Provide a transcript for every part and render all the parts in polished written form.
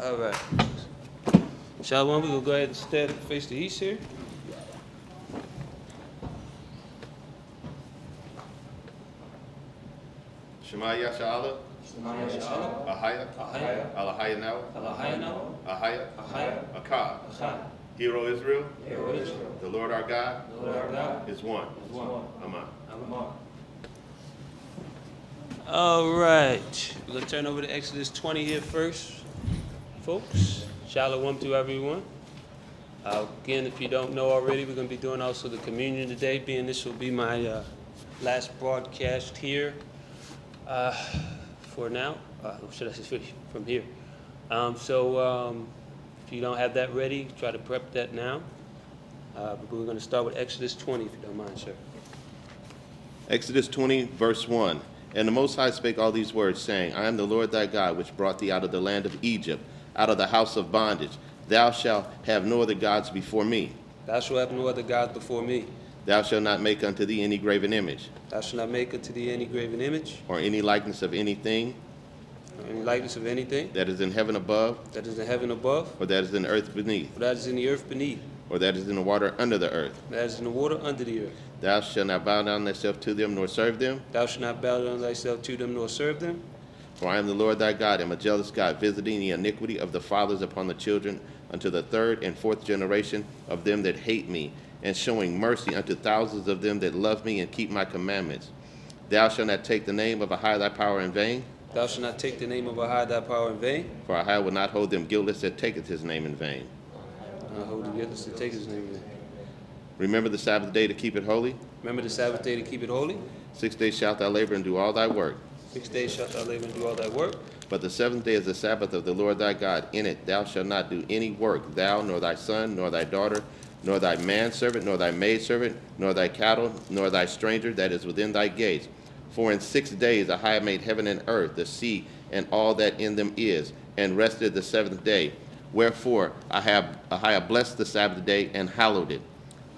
All right. Shalom, we're going to go ahead and stand and face the east here. Shema Yasha'Allah, Ahaya, Alahaya now, Ahaya, Akkad. Hero Israel, the Lord our God is one. Amen. All right. We're going to turn over to Exodus 20 here first, folks. Shalom to everyone. Again, if you don't know already, we're going to be doing also the communion today, being this will be my last broadcast here for now. Should I say from here? If you don't have that ready, try to prep that now. But we're going to start with Exodus 20, if you don't mind, sir. Exodus 20, verse 1. And the Most High spake all these words, saying, I am the Lord thy God, which brought thee out of the land of Egypt, out of the house of bondage. Thou shalt have no other gods before me. Thou shalt have no other gods before me. Thou shalt not make unto thee any graven image, Thou shalt not make unto thee any graven image, or any likeness of anything or any likeness of anything that is in heaven above, that is in heaven above, or that is in the earth beneath, or that is in the earth beneath, or that is in the water under the earth. that is in the water under the earth. Thou shalt not bow down thyself to them, nor serve them. Thou shalt not bow down thyself to them, nor serve them. For I am the Lord thy God, am a jealous God, visiting the iniquity of the fathers upon the children, unto the third and fourth generation of them that hate me, and showing mercy unto thousands of them that love me and keep my commandments. Thou shalt not take the name of Ahai thy power in vain, Thou shalt not take the name of Ahai thy power in vain. for Ahai will not hold them guiltless that taketh his name in vain. Hold the guiltless to take his name in vain. Remember the Sabbath day to keep it holy. Remember the Sabbath day to keep it holy. 6 days shalt thou labor and do all thy work. 6 days shalt thou labor and do all thy work. But the seventh day is the Sabbath of the Lord thy God. In it thou shalt not do any work, thou, nor thy son, nor thy daughter, nor thy manservant, nor thy maidservant, nor thy cattle, nor thy stranger that is within thy gates. For in 6 days Ahai made heaven and earth, the sea, and all that in them is, and rested the seventh day. Wherefore Ahai blessed the Sabbath day and hallowed it.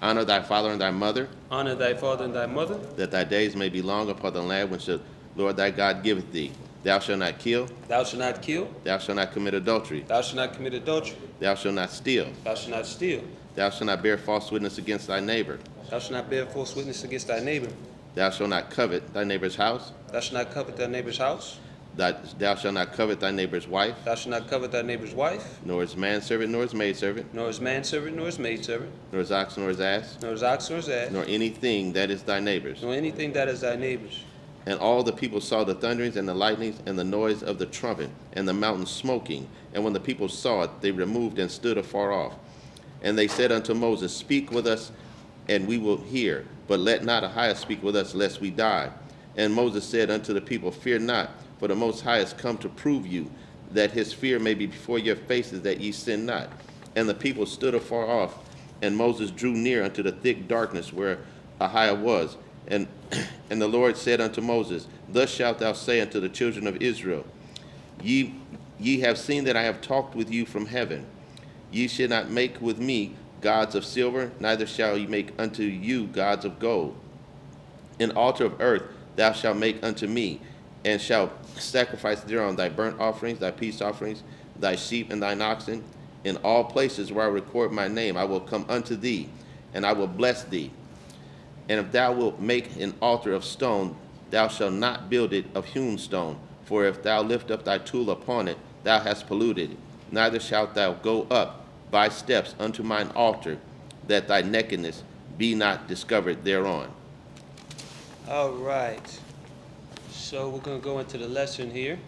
Honor thy father and thy mother, Honor thy father and thy mother, that thy days may be long upon the land which the Lord thy God giveth thee. Thou shalt not kill. Thou shalt not kill. Thou shalt not commit adultery. Thou shalt not commit adultery. Thou shalt not steal. Thou shalt not steal. Thou shalt not bear false witness against thy neighbor. Thou shalt not bear false witness against thy neighbor. Thou shalt not covet thy neighbor's house. Thou shalt not covet thy neighbor's house. Thou shalt not covet thy neighbor's wife, Thou shalt not covet thy neighbor's wife, nor his manservant, nor his maidservant, nor his manservant, nor his maidservant, nor his ox, nor his ass, nor his ox, nor his ass, nor anything that is thy neighbor's. nor anything that is thy neighbor's. And all the people saw the thunderings and the lightnings and the noise of the trumpet and the mountain smoking. And when the people saw it, they removed and stood afar off. And they said unto Moses, Speak with us, and we will hear. But let not Ahai speak with us, lest we die. And Moses said unto the people, Fear not, for the Most High is come to prove you, that his fear may be before your faces, that ye sin not. And the people stood afar off, and Moses drew near unto the thick darkness where Ahai was. And the Lord said unto Moses, Thus shalt thou say unto the children of Israel, Ye have seen that I have talked with you from heaven. Ye shall not make with me gods of silver, neither shall ye make unto you gods of gold. An altar of earth thou shalt make unto me, and shalt sacrifice thereon thy burnt offerings, thy peace offerings, thy sheep and thine oxen. In all places where I record my name, I will come unto thee, and I will bless thee. And if thou wilt make an altar of stone, thou shalt not build it of hewn stone. For if thou lift up thy tool upon it, thou hast polluted it. Neither shalt thou go up by steps unto mine altar, that thy nakedness be not discovered thereon. All right. So we're going to go into the lesson here.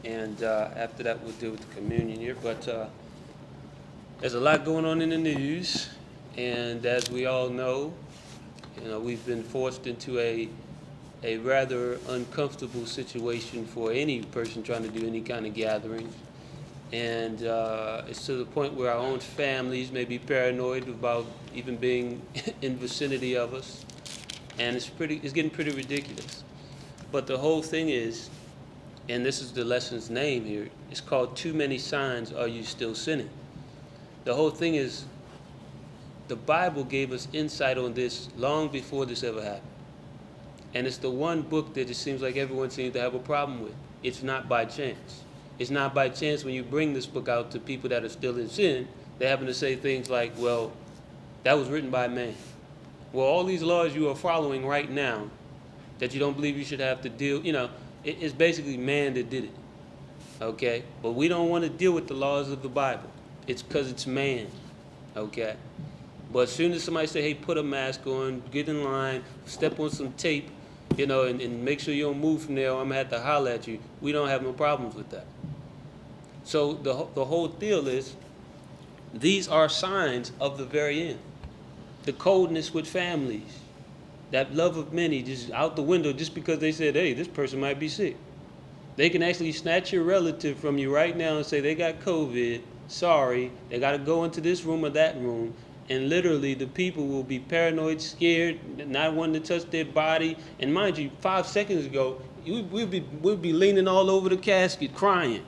And after that, we'll deal with the communion here. But there's a lot going on in the news. And as we all know, we've been forced into a rather uncomfortable situation for any person trying to do any kind of gathering. And it's to the point where our own families may be paranoid about even being in vicinity of us. And it's getting pretty ridiculous. But the whole thing is, and this is the lesson's name here, it's called Too Many Signs, Are You Still Sinning? The whole thing is, the Bible gave us insight on this long before this ever happened. And it's the one book that it seems like everyone seems to have a problem with. It's not by chance. It's not by chance when you bring this book out to people that are still in sin, they happen to say things like, well, that was written by man. Well, all these laws you are following right now that you don't believe you should have to deal, it's basically man that did it. Okay? But we don't want to deal with the laws of the Bible. It's because it's man. Okay? But as soon as somebody say, hey, put a mask on, get in line, step on some tape, and make sure you don't move from there or I'm going to have to holler at you, we don't have no problems with that. So the whole deal is, these are signs of the very end. The coldness with families, that love of many just out the window just because they said, hey, this person might be sick. They can actually snatch your relative from you right now and say they got COVID, sorry, they got to go into this room or that room, and literally the people will be paranoid, scared, not wanting to touch their body. And mind you, 5 seconds ago, we'd be leaning all over the casket crying.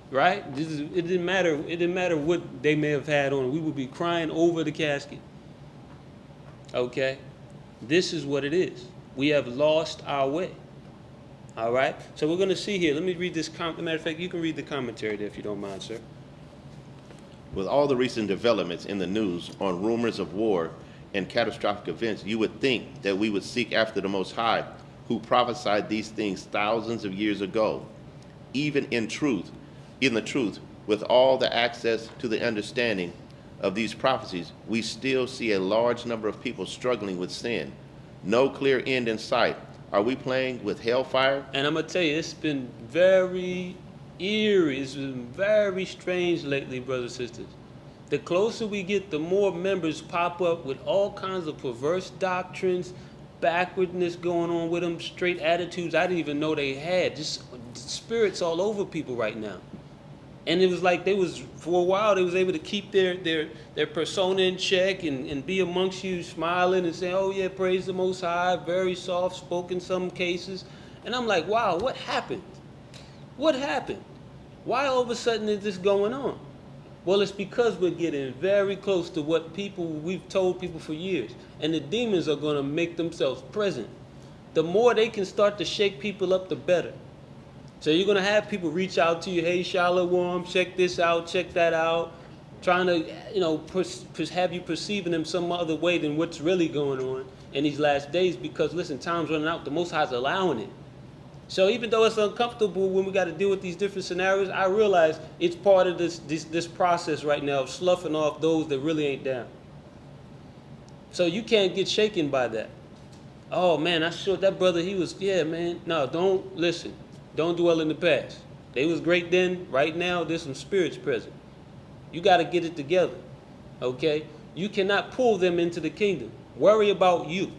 Right? It didn't matter what they may have had on. We would be crying over the casket. Okay? This is what it is. We have lost our way. All right? So we're going to see here. Let me read this. Matter of fact, you can read the commentary there if you don't mind, sir. With all the recent developments in the news on rumors of war and catastrophic events, you would think that we would seek after the Most High, who prophesied these things thousands of years ago. Even in the truth, with all the access to the understanding of these prophecies, we still see a large number of people struggling with sin. No clear end in sight. Are we playing with hellfire? And I'm going to tell you, it's been very eerie. It's been very strange lately, brothers and sisters. The closer we get, the more members pop up with all kinds of perverse doctrines, backwardness going on with them, straight attitudes I didn't even know they had. Just spirits all over people right now. And it was like for a while, they was able to keep their persona in check and be amongst you smiling and saying, oh yeah, praise the Most High, very soft-spoken some cases. And I'm like, wow, what happened? What happened? Why all of a sudden is this going on? Well, it's because we're getting very close to what we've told people for years. And the demons are going to make themselves present. The more they can start to shake people up, the better. So you're going to have people reach out to you, hey, Shalom, check this out, check that out, trying to, have you perceiving them some other way than what's really going on in these last days because, listen, time's running out. The Most High's allowing it. So even though it's uncomfortable when we got to deal with these different scenarios, I realize it's part of this process right now of sloughing off those that really ain't down. So you can't get shaken by that. Oh, man, I saw that brother, yeah, man. No, don't listen. Don't dwell in the past. They was great then. Right now, there's some spirits present. You got to get it together, okay? You cannot pull them into the kingdom. Worry about you,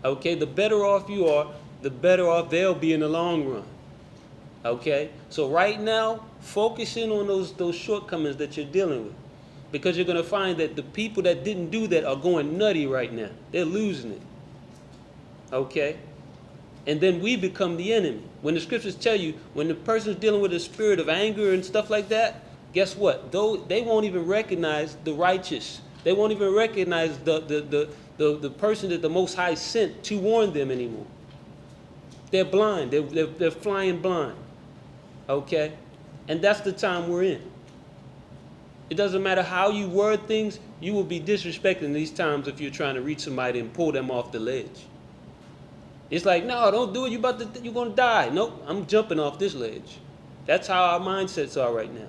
okay? The better off you are, the better off they'll be in the long run, okay? So right now, focus in on those shortcomings that you're dealing with because you're going to find that the people that didn't do that are going nutty right now. They're losing it, okay? And then we become the enemy. When the scriptures tell you, when the person's dealing with a spirit of anger and stuff like that, guess what? They won't even recognize the righteous. They won't even recognize the person that the Most High sent to warn them anymore. They're blind. They're flying blind. Okay? And that's the time we're in. It doesn't matter how you word things, you will be disrespecting these times if you're trying to reach somebody and pull them off the ledge. It's like, no, don't do it. You're going to die. Nope, I'm jumping off this ledge. That's how our mindsets are right now.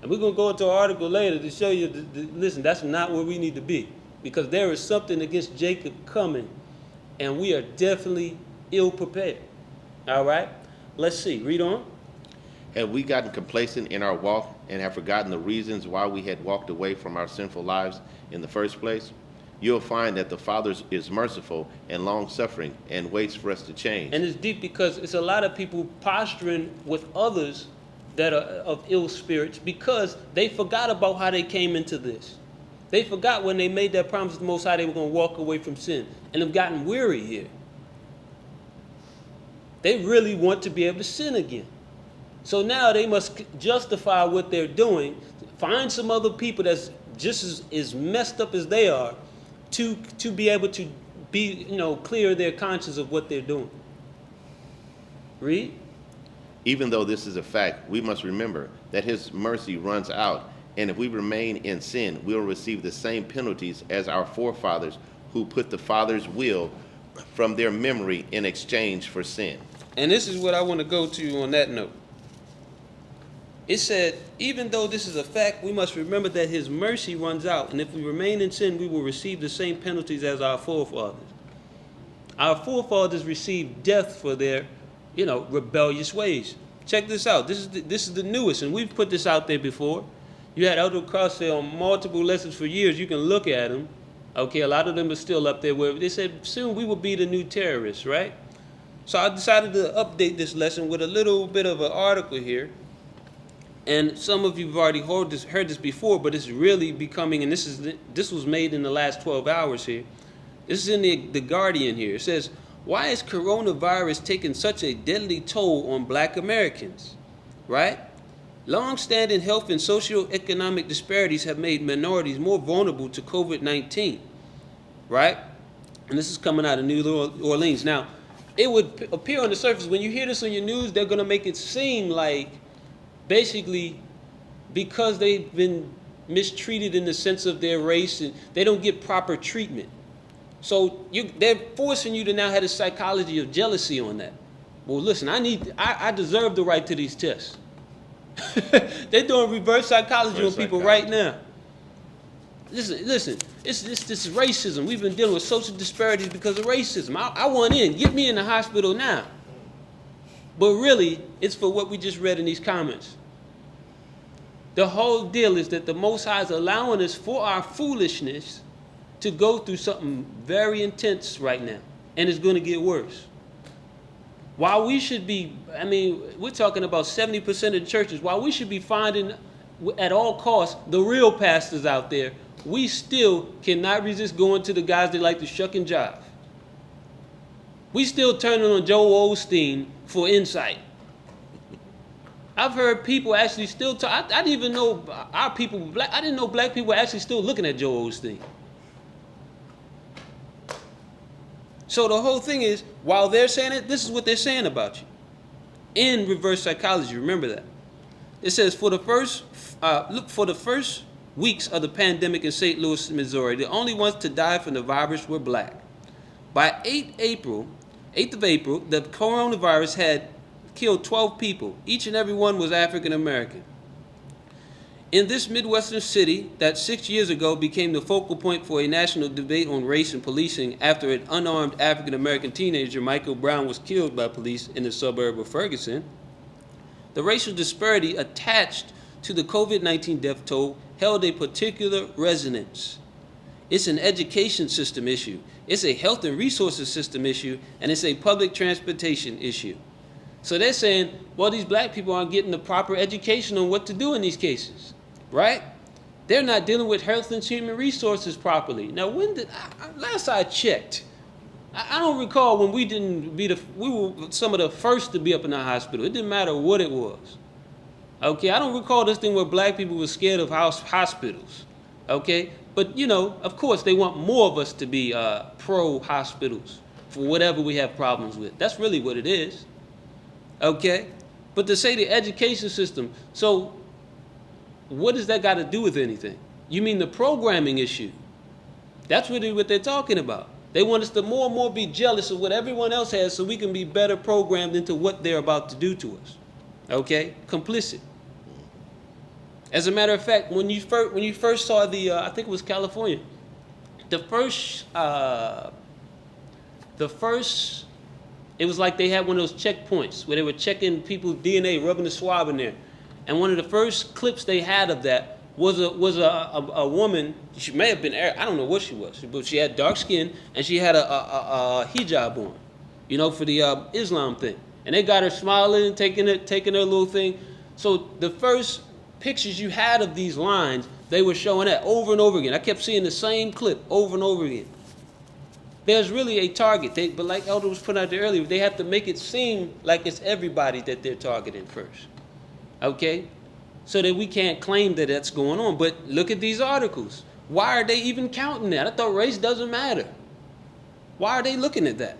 And we're going to go into an article later to show you, listen, that's not where we need to be. Because there is something against Jacob coming. And we are definitely ill-prepared. All right? Let's see. Read on. Have we gotten complacent in our walk and have forgotten the reasons why we had walked away from our sinful lives in the first place? You'll find that the Father is merciful and long-suffering and waits for us to change. And it's deep because it's a lot of people posturing with others that are of ill spirits because they forgot about how they came into this. They forgot when they made that promise to the Most High they were going to walk away from sin and have gotten weary here. They really want to be able to sin again. So now they must justify what they're doing, find some other people that's just as messed up as they are, to be able to be, clear their conscience of what they're doing. Read. Even though this is a fact, we must remember that his mercy runs out, and if we remain in sin, we will receive the same penalties as our forefathers who put the Father's will from their memory in exchange for sin. And this is what I want to go to on that note. It said, even though this is a fact, we must remember that his mercy runs out, and if we remain in sin, we will receive the same penalties as our forefathers. Our forefathers received death for their, rebellious ways. Check this out. This is the newest, and we've put this out there before. You had Elder Cross say on multiple lessons for years. You can look at them. Okay, a lot of them are still up there where they said soon we will be the new terrorists, right? So I decided to update this lesson with a little bit of an article here. And some of you have already heard this before, but it's really becoming, and this was made in the last 12 hours here. This is in the Guardian here. It says, why is coronavirus taking such a deadly toll on black Americans? Right? Long-standing health and socioeconomic disparities have made minorities more vulnerable to COVID-19. Right? And this is coming out of New Orleans. Now, it would appear on the surface, when you hear this on your news, they're going to make it seem like basically because they've been mistreated in the sense of their race and they don't get proper treatment. So they're forcing you to now have a psychology of jealousy on that. Well, listen, I deserve the right to these tests. They're doing reverse psychology on people right now. Listen, this is racism. We've been dealing with social disparities because of racism. I want in. Get me in the hospital now. But really, it's for what we just read in these comments. The whole deal is that the Most High is allowing us for our foolishness to go through something very intense right now. And it's going to get worse. While we should be, we're talking about 70% of the churches, while we should be finding at all costs the real pastors out there, we still cannot resist going to the guys that like to shuck and jive. We still turning on Joel Osteen for insight. I've heard people actually still talk. I didn't even know our people, I didn't know black people were actually still looking at Joel Osteen. So the whole thing is, while they're saying it, this is what they're saying about you. In reverse psychology, remember that. It says, for the first weeks of the pandemic in St. Louis, Missouri, the only ones to die from the virus were black. By 8th of April, the coronavirus had killed 12 people. Each and every one was African American. In this Midwestern city that 6 years ago became the focal point for a national debate on race and policing after an unarmed African American teenager, Michael Brown, was killed by police in the suburb of Ferguson, the racial disparity attached to the COVID-19 death toll held a particular resonance. It's an education system issue. It's a health and resources system issue, and it's a public transportation issue. So they're saying, well, these black people aren't getting the proper education on what to do in these cases, right? They're not dealing with health and human resources properly. Now, last I checked, I don't recall when we were some of the first to be up in the hospital. It didn't matter what it was. Okay, I don't recall this thing where black people were scared of hospitals. Okay, but of course they want more of us to be pro-hospitals for whatever we have problems with. That's really what it is. Okay, but to say the education system, so what does that got to do with anything? You mean the programming issue? That's really what they're talking about. They want us to more and more be jealous of what everyone else has so we can be better programmed into what they're about to do to us. Okay, complicit. As a matter of fact, when you first saw I think it was California, it was like they had one of those checkpoints where they were checking people's DNA, rubbing the swab in there. And one of the first clips they had of that was a woman. She may have been, I don't know what she was, but she had dark skin and she had a hijab on, for the Islam thing. And they got her smiling, taking her little thing. So the first pictures you had of these lines, they were showing that over and over again. I kept seeing the same clip over and over again. There's really a target. But like Elder was putting out there earlier, they have to make it seem like it's everybody that they're targeting first. Okay? So that we can't claim that that's going on. But look at these articles. Why are they even counting that? I thought race doesn't matter. Why are they looking at that?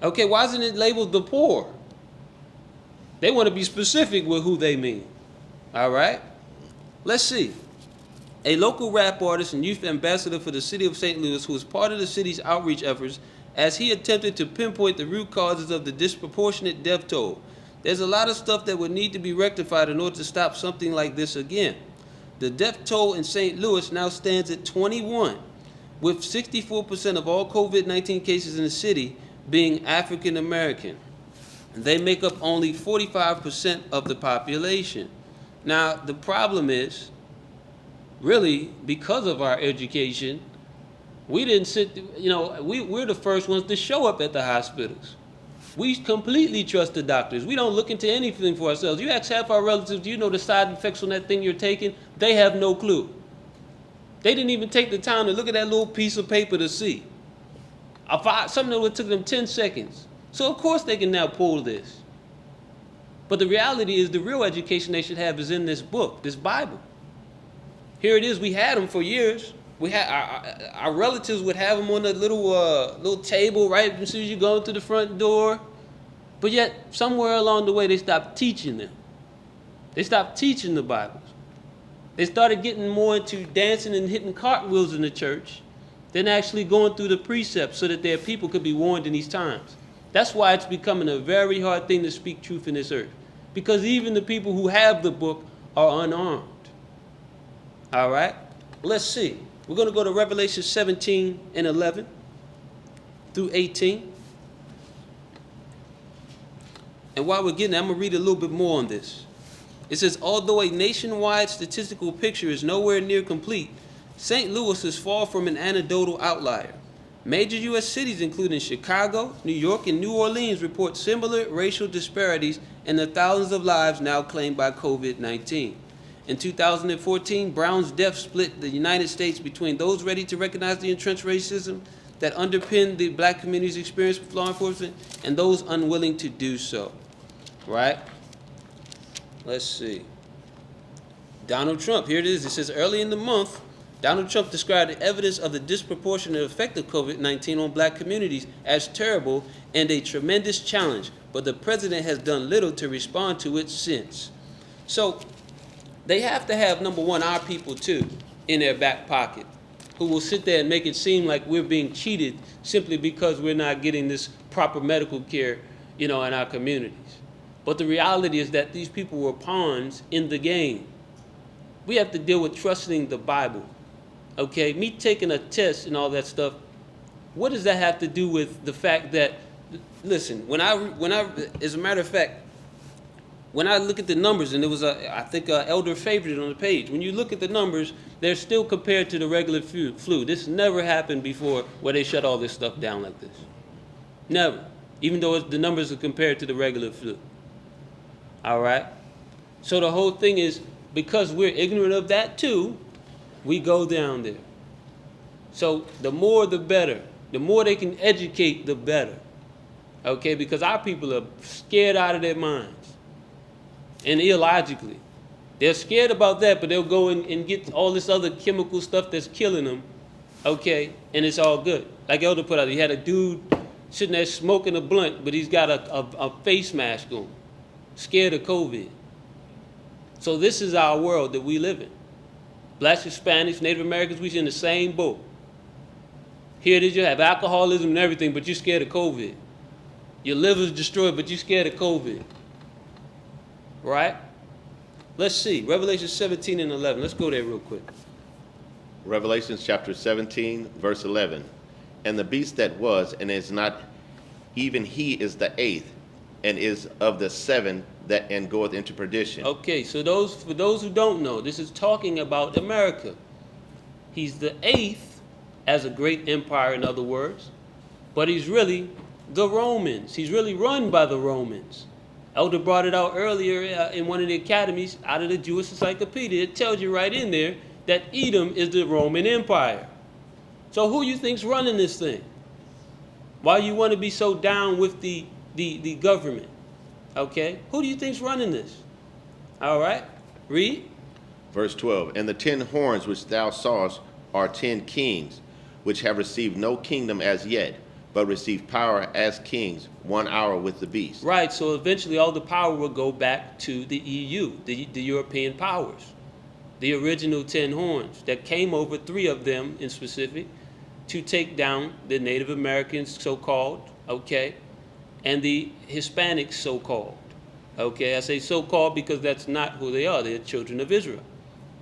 Okay, why isn't it labeled the poor? They want to be specific with who they mean. All right? Let's see. A local rap artist and youth ambassador for the city of St. Louis, who was part of the city's outreach efforts as he attempted to pinpoint the root causes of the disproportionate death toll. There's a lot of stuff that would need to be rectified in order to stop something like this again. The death toll in St. Louis now stands at 21, with 64% of all COVID-19 cases in the city being African American. They make up only 45% of the population. Now, the problem is, really, because of our education, we didn't we're the first ones to show up at the hospitals. We completely trust the doctors. We don't look into anything for ourselves. You ask half our relatives, do you know the side effects on that thing you're taking? They have no clue. They didn't even take the time to look at that little piece of paper to see. Something that would took them 10 seconds. So of course they can now pull this. But the reality is the real education they should have is in this book, this Bible. Here it is. We had them for years. We had our relatives would have them on the little table right as soon as you go to the front door. But yet somewhere along the way they stopped teaching them. They stopped teaching the Bibles. They started getting more into dancing and hitting cartwheels in the church than actually going through the precepts so that their people could be warned in these times. That's why it's becoming a very hard thing to speak truth in this earth. Because even the people who have the book are unarmed. All right? Let's see. We're going to go to Revelation 17 and 11 through 18. And while we're getting there, I'm going to read a little bit more on this. It says, although a nationwide statistical picture is nowhere near complete, St. Louis is far from an anecdotal outlier. Major U.S. cities, including Chicago, New York, and New Orleans, report similar racial disparities in the thousands of lives now claimed by COVID-19. In 2014, Brown's death split the United States between those ready to recognize the entrenched racism that underpinned the black community's experience with law enforcement and those unwilling to do so. Right? Let's see. Donald Trump, here it is. It says, early in the month, Donald Trump described the evidence of the disproportionate effect of COVID-19 on black communities as terrible and a tremendous challenge, but the president has done little to respond to it since. So, they have to have, number one, our people too, in their back pocket, who will sit there and make it seem like we're being cheated simply because we're not getting this proper medical care, in our communities. But the reality is that these people were pawns in the game. We have to deal with trusting the Bible. Okay, me taking a test and all that stuff, what does that have to do with the fact that, listen, when I, as a matter of fact, when I look at the numbers, and there was I think elder favorite on the page, when you look at the numbers, they're still compared to the regular flu. This never happened before where they shut all this stuff down like this. Never. Even though the numbers are compared to the regular flu. All right? So the whole thing is, because we're ignorant of that too, we go down there. So the more the better. The more they can educate, the better. Okay? Because our people are scared out of their minds. And illogically. They're scared about that, but they'll go and get all this other chemical stuff that's killing them, okay, and it's all good. Like Elder put out, he had a dude sitting there smoking a blunt, but he's got a face mask on, scared of COVID. So this is our world that we live in. Blacks, Hispanics, Native Americans, we're in the same boat. Here it is, you have alcoholism and everything, but you're scared of COVID. Your liver's destroyed, but you're scared of COVID. Right? Let's see. Revelation 17 and 11. Let's go there real quick. Revelation chapter 17, verse 11. And the beast that was and is not, even he is the eighth, and is of the seven that and goeth into perdition. Okay, so for those who don't know, this is talking about America. He's the eighth as a great empire, in other words, but he's really the Romans. He's really run by the Romans. Elder brought it out earlier in one of the academies out of the Jewish Encyclopedia. It tells you right in there that Edom is the Roman Empire. So who you think's running this thing? Why you want to be so down with the government? Okay? Who do you think's running this? All right? Read. Verse 12. And the 10 horns which thou sawest are 10 kings, which have received no kingdom as yet, but receive power as kings 1 hour with the beast. Right, so eventually all the power will go back to the EU, the European powers. The original 10 horns that came over, 3 of them in specific, to take down the Native Americans, so-called, okay, and the Hispanics, so-called. Okay, I say so-called because that's not who they are. They're children of Israel.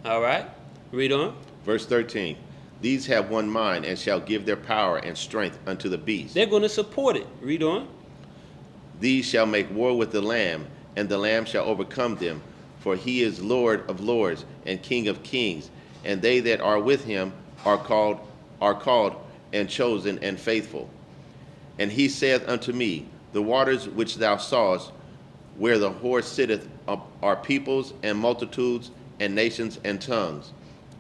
All right, read on. Verse 13. These have one mind and shall give their power and strength unto the beast. They're going to support it. Read on. These shall make war with the Lamb, and the Lamb shall overcome them, for he is Lord of lords and King of kings, and they that are with him are called and chosen and faithful. And he saith unto me, the waters which thou sawest, where the whore sitteth, are peoples and multitudes and nations and tongues.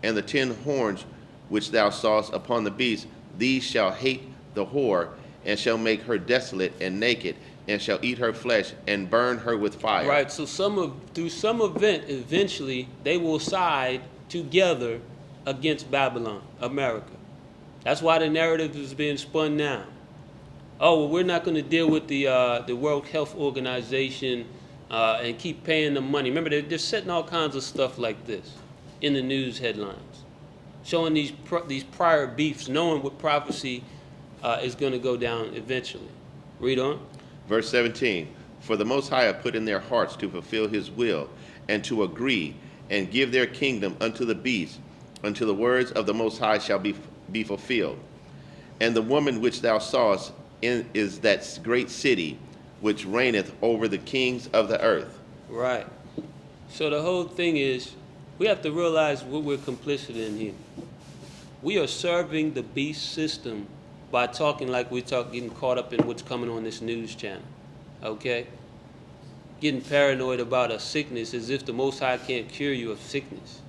And the 10 horns which thou sawest upon the beast, these shall hate the whore, and shall make her desolate and naked, and shall eat her flesh and burn her with fire. Right, so through some event, eventually they will side together against Babylon, America. That's why the narrative is being spun now. Oh, well, we're not going to deal with the World Health Organization and keep paying them money. Remember, they're setting all kinds of stuff like this in the news headlines, showing these prior beefs, knowing what prophecy is going to go down eventually. Read on. Verse 17. For the Most High hath put in their hearts to fulfill his will, and to agree, and give their kingdom unto the beast, until the words of the Most High shall be fulfilled. And the woman which thou sawest is that great city, which reigneth over the kings of the earth. Right. So the whole thing is, we have to realize what we're complicit in here. We are serving the beast system by talking like we talk, getting caught up in what's coming on this news channel. Okay? Getting paranoid about a sickness as if the Most High can't cure you of sickness.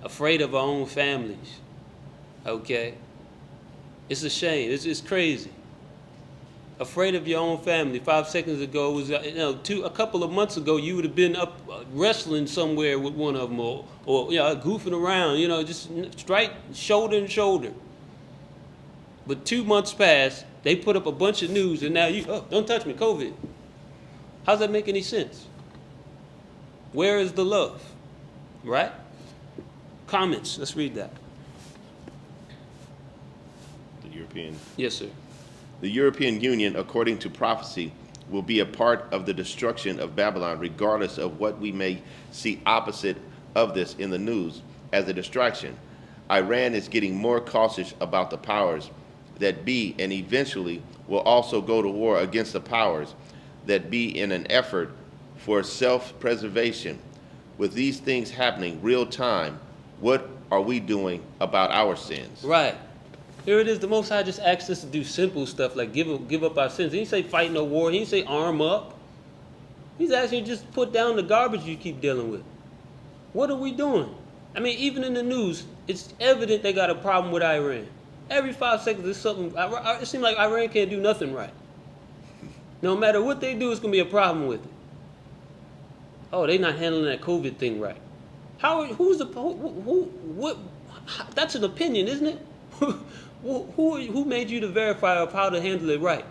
Afraid of our own families. Okay? It's a shame. It's crazy. Afraid of your own family. 5 seconds ago was, a couple of months ago, you would have been up wrestling somewhere with one of them, or goofing around, just straight shoulder and shoulder. But 2 months passed, they put up a bunch of news, and now don't touch me, COVID. How's that make any sense? Where is the love? Right? Comments. Let's read that. The European. Yes, sir. The European Union, according to prophecy, will be a part of the destruction of Babylon, regardless of what we may see opposite of this in the news as a distraction. Iran is getting more cautious about the powers that be, and eventually will also go to war against the powers that be in an effort for self-preservation. With these things happening real time, what are we doing about our sins? Right. Here it is. The Most High just asked us to do simple stuff like give up our sins. He didn't say fight no war. He didn't say arm up. He's asking you to just put down the garbage you keep dealing with. What are we doing? I mean, even in the news, it's evident they got a problem with Iran. Every 5 seconds, there's something. It seems like Iran can't do nothing right. No matter what they do, it's going to be a problem with it. Oh, they're not handling that COVID thing right. That's an opinion, isn't it? Who made you the verifier of how to handle it right?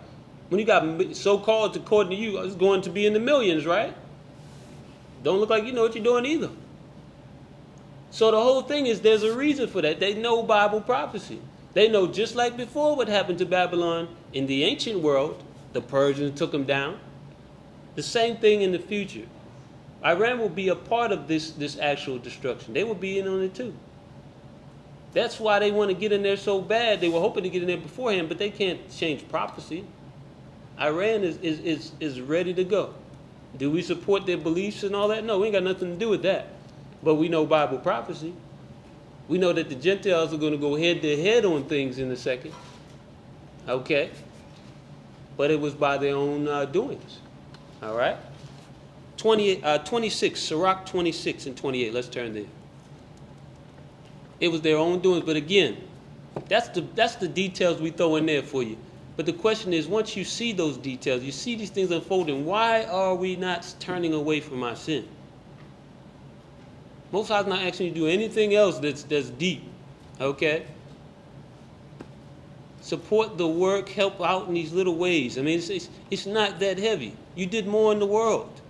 When you got so-called, according to you, it's going to be in the millions, right? Don't look like you know what you're doing either. So the whole thing is there's a reason for that. They know Bible prophecy. They know just like before what happened to Babylon in the ancient world, the Persians took them down. The same thing in the future. Iran will be a part of this actual destruction. They will be in on it too. That's why they want to get in there so bad. They were hoping to get in there beforehand, but they can't change prophecy. Iran is ready to go. Do we support their beliefs and all that? No, we ain't got nothing to do with that. But we know Bible prophecy. We know that the Gentiles are going to go head to head on things in a second. Okay? But it was by their own doings. All right? 26, Sirach 26 and 28. Let's turn there. It was their own doings. But again, that's the details we throw in there for you. But the question is, once you see those details, you see these things unfolding, why are we not turning away from our sin? Most High's not asking you to do anything else that's deep. Okay? support the work, help out in these little ways. I mean, it's not that heavy. You did more in the world.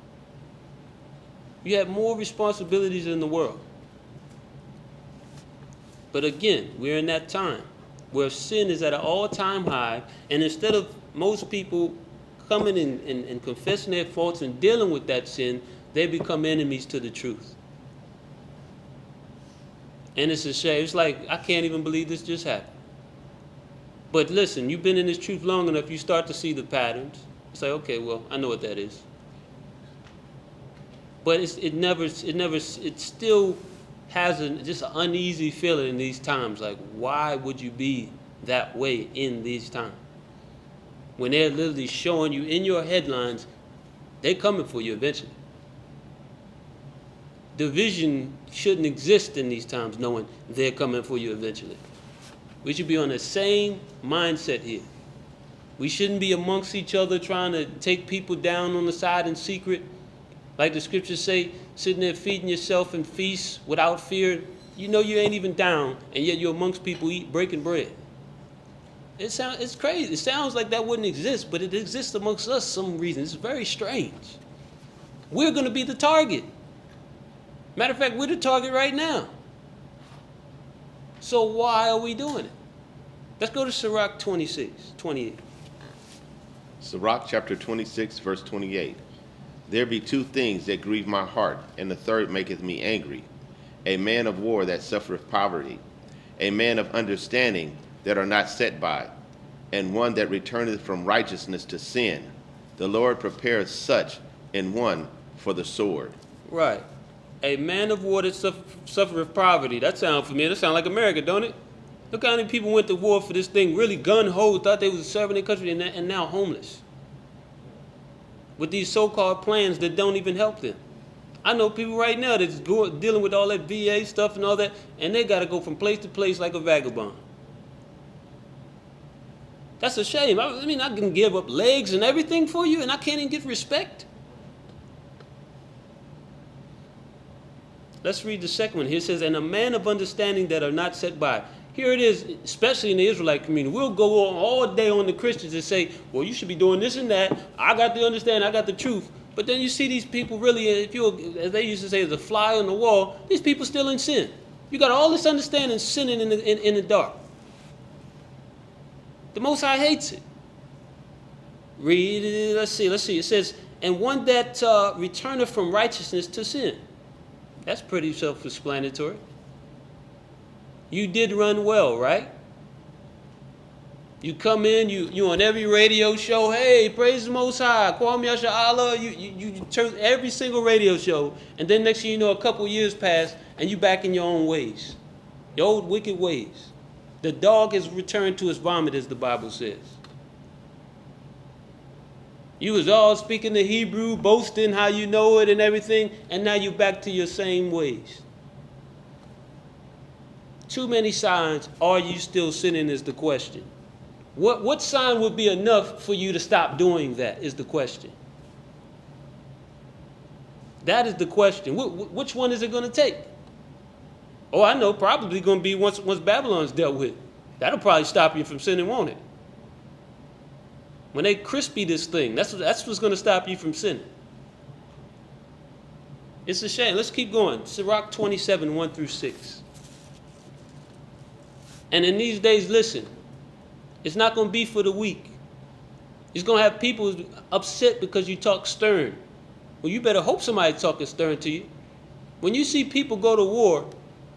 You have more responsibilities in the world. But again, we're in that time where sin is at an all-time high, and instead of most people coming and confessing their faults and dealing with that sin, they become enemies to the truth. And it's a shame. It's like, I can't even believe this just happened. But listen, you've been in this truth long enough, you start to see the patterns. It's like, okay, well, I know what that is. But it still has just an uneasy feeling in these times. Like, why would you be that way in these times? When they're literally showing you in your headlines, they're coming for you eventually. Division shouldn't exist in these times, knowing they're coming for you eventually. We should be on the same mindset here. We shouldn't be amongst each other trying to take people down on the side in secret. Like the scriptures say, sitting there feeding yourself in feasts without fear. You know you ain't even down, and yet you're amongst people breaking bread. It's crazy. It sounds like that wouldn't exist, but it exists amongst us some reason. It's very strange. We're going to be the target. Matter of fact, we're the target right now. So why are we doing it? Let's go to Sirach 28. Sirach chapter 26, verse 28. There be two things that grieve my heart, and the third maketh me angry. A man of war that suffereth poverty, a man of understanding that are not set by, and one that returneth from righteousness to sin. The Lord prepareth such in one for the sword. Right. A man of war that suffereth poverty. That sounds familiar. That sounds like America, don't it? Look how many people went to war for this thing, really gun-ho, thought they was serving their country, and now homeless. With these so-called plans that don't even help them. I know people right now that's dealing with all that VA stuff and all that, and they got to go from place to place like a vagabond. That's a shame. I mean, I can give up legs and everything for you, and I can't even get respect. Let's read the second one. Here it says, and a man of understanding that are not set by. Here it is, especially in the Israelite community. We'll go on all day on the Christians and say, well, you should be doing this and that. I got the understanding. I got the truth. But then you see these people really, if you, as they used to say, as a fly on the wall, these people still in sin. You got all this understanding sinning in the dark. The Most High hates it. Read it. Let's see. It says, and one that returneth from righteousness to sin. That's pretty self-explanatory. You did run well, right? You come in, you on every radio show, hey, praise the Most High, Kwame Yasha Allah, you turn every single radio show, and then next thing you know, a couple years pass, and you back in your own ways, your old wicked ways. The dog has returned to his vomit, as the Bible says. You was all speaking the Hebrew, boasting how you know it and everything, and now you're back to your same ways. Too many signs. Are you still sinning is the question. What sign would be enough for you to stop doing that is the question. That is the question. Which one is it going to take? Oh, I know, probably going to be once Babylon's dealt with. That'll probably stop you from sinning, won't it? When they crispy this thing, that's what's going to stop you from sinning. It's a shame. Let's keep going. Sirach 27, 1 through 6. And in these days, listen, it's not going to be for the weak. It's going to have people upset because you talk stern. Well, you better hope somebody's talking stern to you. When you see people go to war,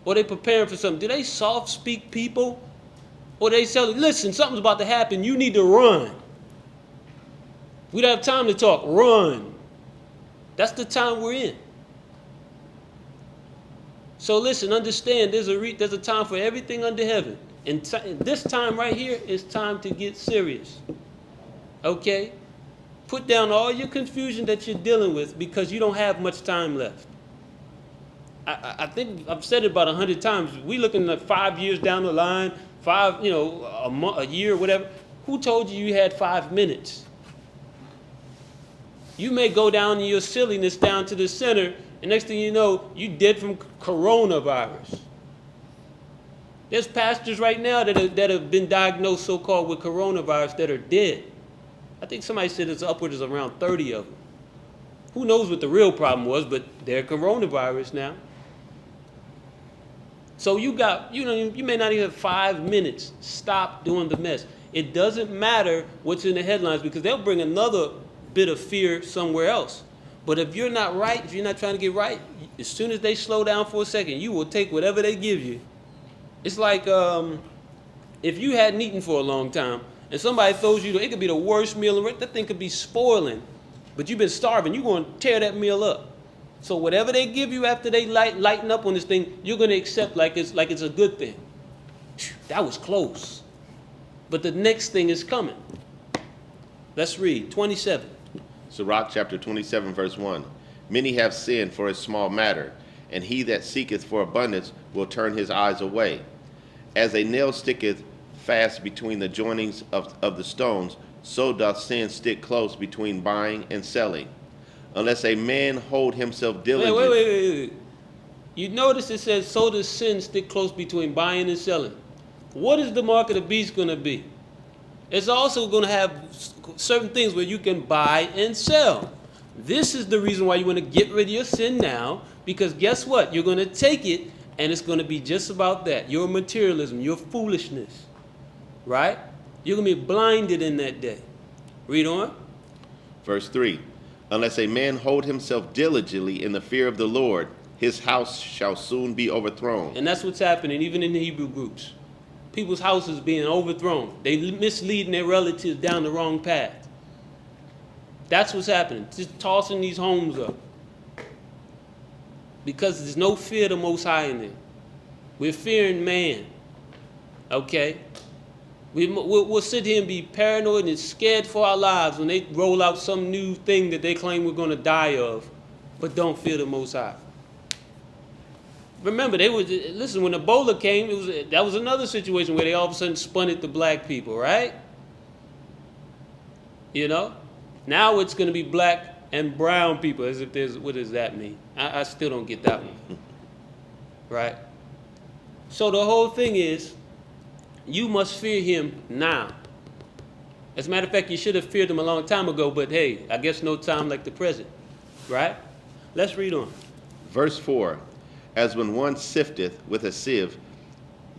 or they preparing for something, do they soft speak people? Or they tell them, listen, something's about to happen, you need to run. We don't have time to talk, run. That's the time we're in. So listen, understand, there's a time for everything under heaven. And this time right here is time to get serious. Okay? Put down all your confusion that you're dealing with because you don't have much time left. I think I've said it about 100 times. We looking at 5 years down the line, a year, whatever. Who told you had 5 minutes? You may go down in your silliness down to the center, and next thing you know, you dead from coronavirus. There's pastors right now that have been diagnosed so-called with coronavirus that are dead. I think somebody said it's upwards of around 30 of them. Who knows what the real problem was, but they're coronavirus now. So you may not even have 5 minutes. Stop doing the mess. It doesn't matter what's in the headlines because they'll bring another bit of fear somewhere else. But if you're not right, if you're not trying to get right, as soon as they slow down for a second, you will take whatever they give you. It's like if you hadn't eaten for a long time and somebody throws you, it could be the worst meal, that thing could be spoiling, but you've been starving, you're going to tear that meal up. So whatever they give you after they lighten up on this thing, you're going to accept like it's a good thing. That was close. But the next thing is coming. Let's read 27. Sirach chapter 27, verse 1. Many have sinned for a small matter, and he that seeketh for abundance will turn his eyes away. As a nail sticketh fast between the joinings of the stones, so doth sin stick close between buying and selling. Unless a man hold himself diligent. Wait. You notice it says, so does sin stick close between buying and selling. What is the mark of the beast going to be? It's also going to have certain things where you can buy and sell. This is the reason why you want to get rid of your sin now, because guess what? You're going to take it, and it's going to be just about that. Your materialism, your foolishness, right? You're going to be blinded in that day. Read on. Verse 3. Unless a man hold himself diligently in the fear of the Lord, his house shall soon be overthrown. And that's what's happening even in the Hebrew groups. People's houses being overthrown. They misleading their relatives down the wrong path. That's what's happening. Just tossing these homes up. Because there's no fear of the Most High in there. We're fearing man. Okay? We'll sit here and be paranoid and scared for our lives when they roll out some new thing that they claim we're going to die of, but don't fear the Most High. Remember, when Ebola came, that was another situation where they all of a sudden spun it to black people, right? You know? Now it's going to be black and brown people, as if what does that mean? I still don't get that one. Right? So the whole thing is, you must fear him now. As a matter of fact, you should have feared him a long time ago, but hey, I guess no time like the present. Right? Let's read on. Verse 4. As when one sifteth with a sieve,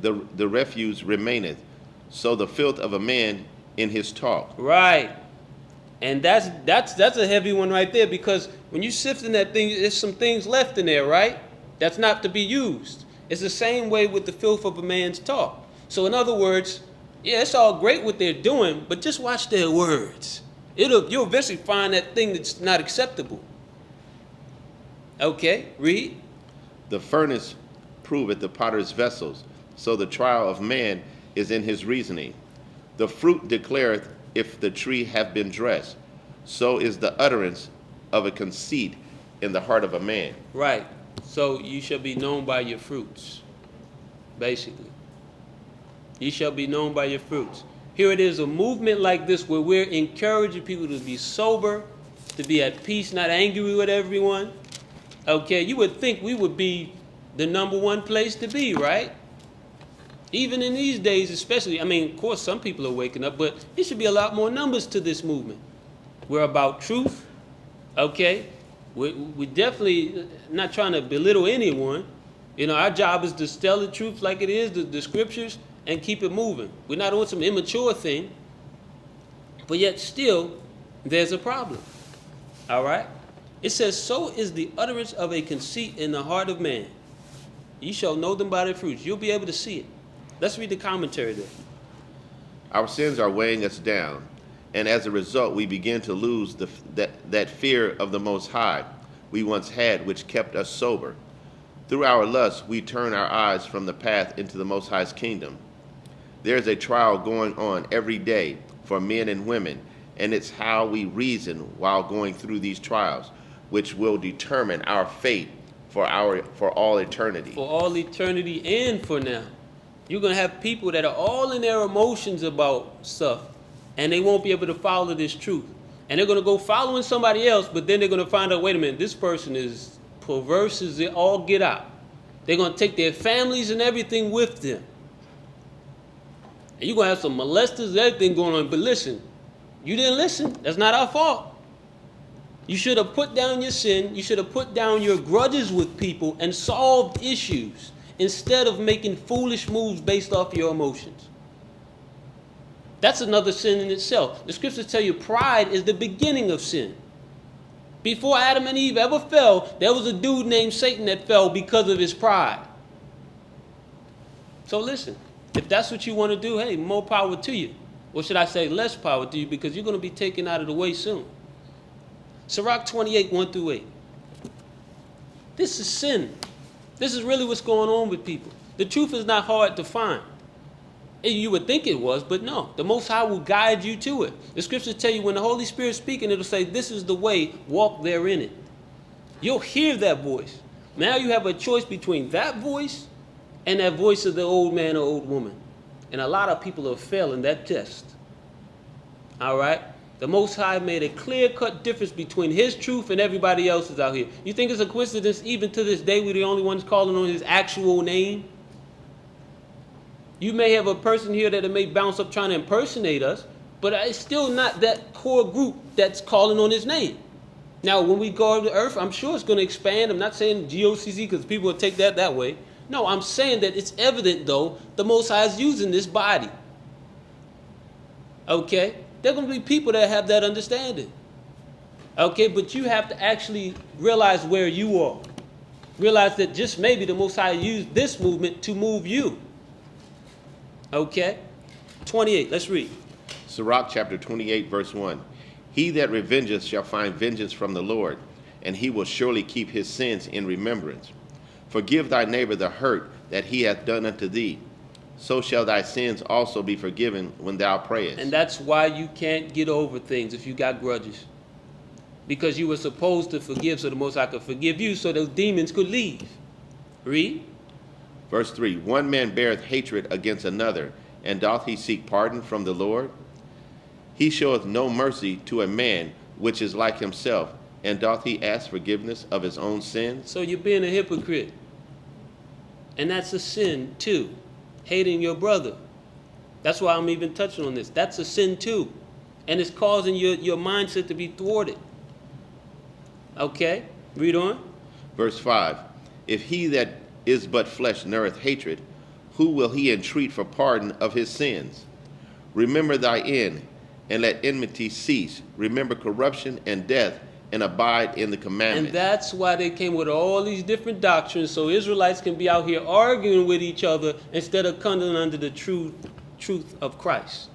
the refuse remaineth, so the filth of a man in his talk. Right. And that's a heavy one right there, because when you sift in that thing, there's some things left in there, right? That's not to be used. It's the same way with the filth of a man's talk. So in other words, yeah, it's all great what they're doing, but just watch their words. You'll eventually find that thing that's not acceptable. Okay, read. The furnace proveth the potter's vessels, so the trial of man is in his reasoning. The fruit declareth if the tree have been dressed, so is the utterance of a conceit in the heart of a man. Right. So you shall be known by your fruits, basically. You shall be known by your fruits. Here it is, a movement like this where we're encouraging people to be sober, to be at peace, not angry with everyone. Okay, you would think we would be the number one place to be, right? Even in these days, especially, I mean, of course, some people are waking up, but there should be a lot more numbers to this movement. We're about truth, okay? We're definitely not trying to belittle anyone. You know, our job is to tell the truth like it is, the scriptures, and keep it moving. We're not on some immature thing, but yet still, there's a problem, all right? It says, so is the utterance of a conceit in the heart of man. You shall know them by their fruits. You'll be able to see it. Let's read the commentary there. Our sins are weighing us down, and as a result, we begin to lose that fear of the Most High we once had, which kept us sober. Through our lust, we turn our eyes from the path into the Most High's kingdom. There is a trial going on every day for men and women, and it's how we reason while going through these trials, which will determine our fate for all eternity. For all eternity and for now. You're going to have people that are all in their emotions about stuff, and they won't be able to follow this truth. And they're going to go following somebody else, but then they're going to find out, wait a minute, this person is perverse as they all get out. They're going to take their families and everything with them. And you're going to have some molesters, everything going on. But listen, you didn't listen. That's not our fault. You should have put down your sin. You should have put down your grudges with people and solved issues instead of making foolish moves based off your emotions. That's another sin in itself. The scriptures tell you pride is the beginning of sin. Before Adam and Eve ever fell, there was a dude named Satan that fell because of his pride. So listen, if that's what you want to do, hey, more power to you. Or should I say less power to you, because you're going to be taken out of the way soon. Sirach 28, 1 through 8. This is sin. This is really what's going on with people. The truth is not hard to find. You would think it was, but no. The Most High will guide you to it. The scriptures tell you when the Holy Spirit's speaking, it'll say, this is the way, walk therein it. You'll hear that voice. Now you have a choice between that voice and that voice of the old man or old woman. And a lot of people are failing that test. All right? The Most High made a clear-cut difference between his truth and everybody else's out here. You think it's a coincidence even to this day we're the only ones calling on his actual name? You may have a person here that may bounce up trying to impersonate us, but it's still not that core group that's calling on his name. Now, when we go to earth, I'm sure it's going to expand. I'm not saying GOCC because people will take that way. No, I'm saying that it's evident, though, the Most High is using this body. Okay? There are going to be people that have that understanding. Okay? But you have to actually realize where you are. Realize that just maybe the Most High used this movement to move you. Okay? 28, let's read. Sirach chapter 28, verse 1. He that revengeth shall find vengeance from the Lord, and he will surely keep his sins in remembrance. Forgive thy neighbor the hurt that he hath done unto thee. So shall thy sins also be forgiven when thou prayest. And that's why you can't get over things if you got grudges. Because you were supposed to forgive so the Most High could forgive you so those demons could leave. Read. Verse 3. One man beareth hatred against another, and doth he seek pardon from the Lord? He showeth no mercy to a man which is like himself, and doth he ask forgiveness of his own sins? So you're being a hypocrite. And that's a sin too. Hating your brother. That's why I'm even touching on this. That's a sin too. And it's causing your mindset to be thwarted. Okay? Read on. Verse 5. If he that is but flesh nourith hatred, who will he entreat for pardon of his sins? Remember thy end, and let enmity cease. Remember corruption and death, and abide in the commandment. And that's why they came with all these different doctrines, so Israelites can be out here arguing with each other instead of coming under the truth of Christ.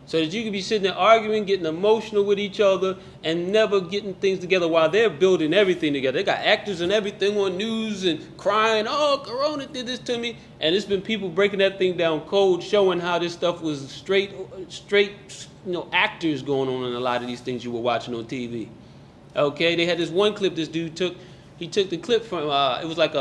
So that you can be sitting there arguing, getting emotional with each other, and never getting things together while they're building everything together. They got actors and everything on news and crying, oh, Corona did this to me. And it's been people breaking that thing down cold, showing how this stuff was straight, actors going on in a lot of these things you were watching on TV. Okay, they had this one clip this dude took. He took the clip from, it was like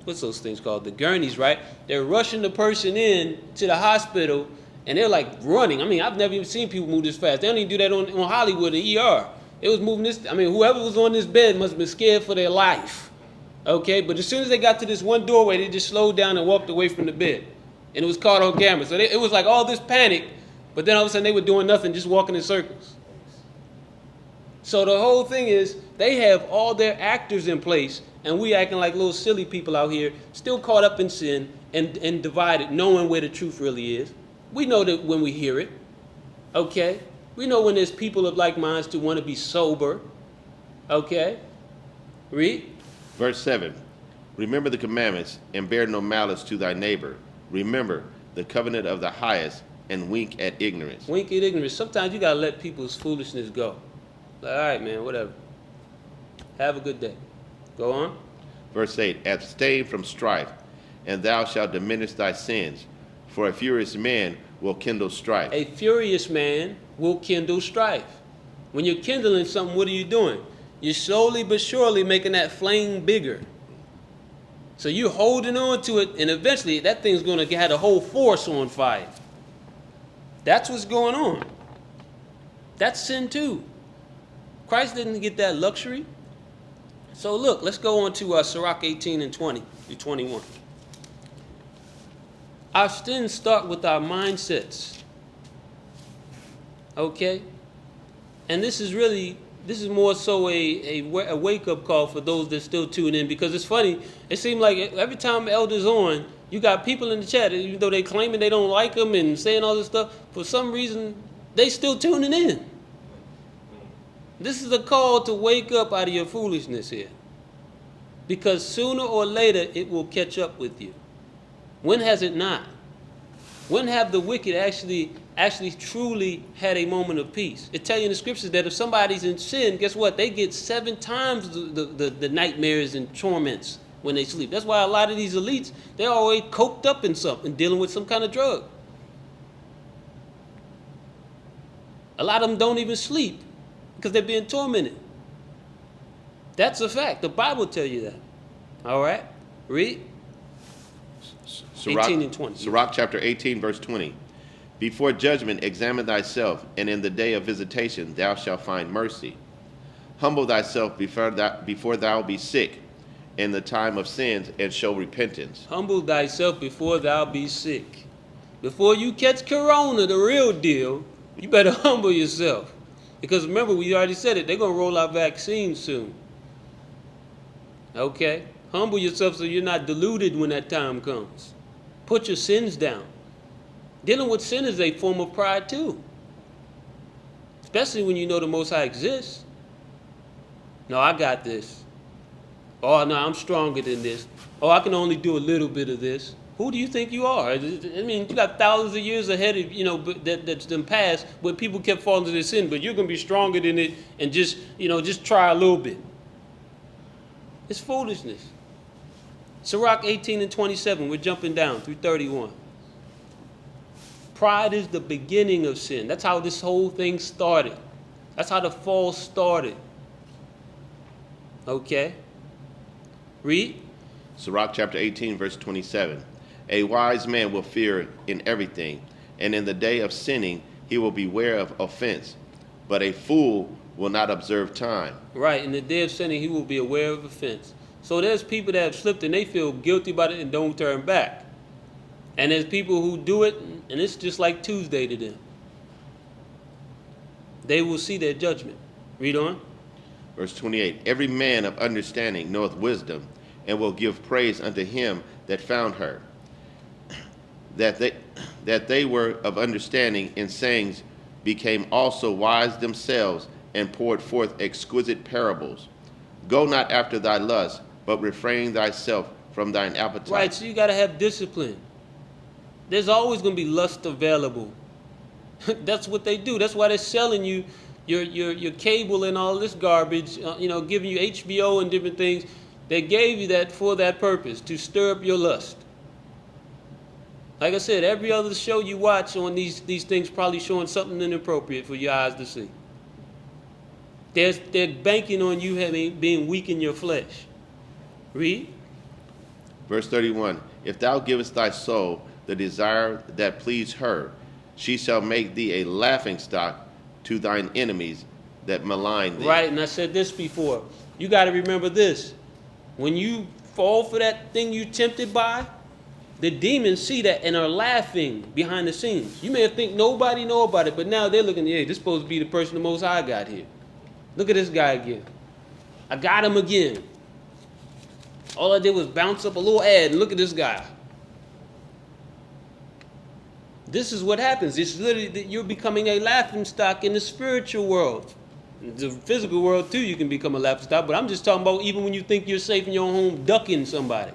what's those things called? The gurneys, right? They're rushing the person in to the hospital, and they're like running. I mean, I've never even seen people move this fast. They don't even do that on Hollywood and ER. It was moving this, whoever was on this bed must have been scared for their life. Okay, but as soon as they got to this one doorway, they just slowed down and walked away from the bed. And it was caught on camera. So it was like all this panic, but then all of a sudden they were doing nothing, just walking in circles. So the whole thing is, they have all their actors in place, and we acting like little silly people out here, still caught up in sin and divided, knowing where the truth really is. We know that when we hear it, okay? We know when there's people of like minds to want to be sober, okay? Read. Verse 7. Remember the commandments, and bear no malice to thy neighbor. Remember the covenant of the highest, and wink at ignorance. Wink at ignorance. Sometimes you got to let people's foolishness go. Like, all right, man, whatever. Have a good day. Go on. Verse 8. Abstain from strife, and thou shalt diminish thy sins. For a furious man will kindle strife. A furious man will kindle strife. When you're kindling something, what are you doing? You're slowly but surely making that flame bigger. So you're holding on to it, and eventually that thing's going to have a whole force on fire. That's what's going on. That's sin too. Christ didn't get that luxury. So look, let's go on to Sirach 18 and 20 through 21. Our sins start with our mindsets. Okay? And this is more so a wake-up call for those that still tune in, because it's funny. It seems like every time Elder's on, you got people in the chat, even though they claiming they don't like them and saying all this stuff, for some reason, they still tuning in. This is a call to wake up out of your foolishness here. Because sooner or later, it will catch up with you. When has it not? When have the wicked actually truly had a moment of peace? It tells you in the scriptures that if somebody's in sin, guess what? They get 7 times the nightmares and torments when they sleep. That's why a lot of these elites, they're always coked up in something, dealing with some kind of drug. A lot of them don't even sleep because they're being tormented. That's a fact. The Bible tells you that. All right? Read. Sirach, 18 and 20. Sirach chapter 18, verse 20. Before judgment examine thyself, and in the day of visitation thou shalt find mercy. Humble thyself before thou be sick, in the time of sins, and show repentance. Humble thyself before thou be sick. Before you catch corona, the real deal, you better humble yourself. Because remember, we already said it, they're going to roll out vaccines soon. Okay? Humble yourself so you're not deluded when that time comes. Put your sins down. Dealing with sin is a form of pride too. Especially when you know the Most High exists. No, I got this. Oh, no, I'm stronger than this. Oh, I can only do a little bit of this. Who do you think you are? I mean, you got thousands of years ahead of, that's been passed where people kept falling to this sin, but you're going to be stronger than it and just try a little bit. It's foolishness. Sirach 18 and 27, we're jumping down through 31. Pride is the beginning of sin. That's how this whole thing started. That's how the fall started. Okay? Read. Sirach chapter 18, verse 27. A wise man will fear in everything, and in the day of sinning he will beware of offense. But a fool will not observe time. Right, in the day of sinning he will be aware of offense. So there's people that have slipped and they feel guilty about it and don't turn back. And there's people who do it and it's just like Tuesday to them. They will see their judgment. Read on. Verse 28. Every man of understanding knoweth wisdom, and will give praise unto him that found her. That they were of understanding in sayings became also wise themselves, and poured forth exquisite parables. Go not after thy lust, but refrain thyself from thine appetite. Right, so you got to have discipline. There's always going to be lust available. That's what they do. That's why they're selling you your cable and all this garbage, giving you HBO and different things. They gave you that for that purpose, to stir up your lust. Like I said, every other show you watch on these things probably showing something inappropriate for your eyes to see. They're banking on you being weak in your flesh. Read. Verse 31. If thou givest thy soul the desire that please her, she shall make thee a laughingstock to thine enemies that malign thee. Right, and I said this before. You got to remember this. When you fall for that thing you tempted by, the demons see that and are laughing behind the scenes. You may think nobody know about it, but now they're looking, hey, this is supposed to be the person the Most High got here. Look at this guy again. I got him again. All I did was bounce up a little ad and look at this guy. This is what happens. It's literally that you're becoming a laughingstock in the spiritual world. In the physical world too, you can become a laughingstock, but I'm just talking about even when you think you're safe in your own home ducking somebody.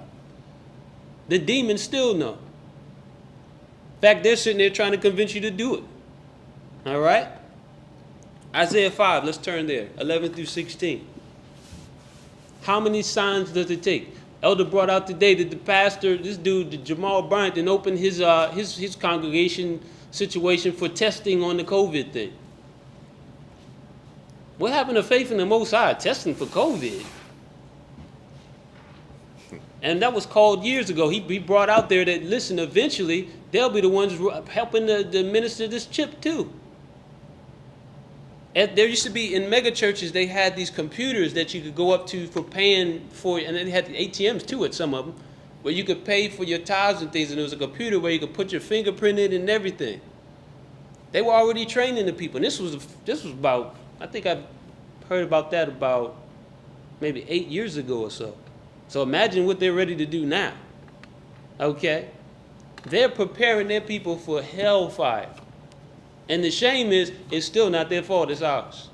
The demons still know. In fact, they're sitting there trying to convince you to do it. All right? Isaiah 5, let's turn there, 11 through 16. How many signs does it take? Elder brought out today that the pastor, this dude, Jamal Bryant, didn't open his congregation situation for testing on the COVID thing. What happened to faith in the Most High? Testing for COVID. And that was called years ago. He brought out there that, listen, eventually they'll be the ones helping to administer this chip too. There used to be, in mega churches, they had these computers that you could go up to for paying for, and they had the ATMs too at some of them, where you could pay for your tithes and things, and there was a computer where you could put your fingerprint in and everything. They were already training the people. And this was about, I think I heard about that about maybe 8 years ago or so. So imagine what they're ready to do now. Okay? They're preparing their people for hellfire. And the shame is, it's still not their fault, it's ours.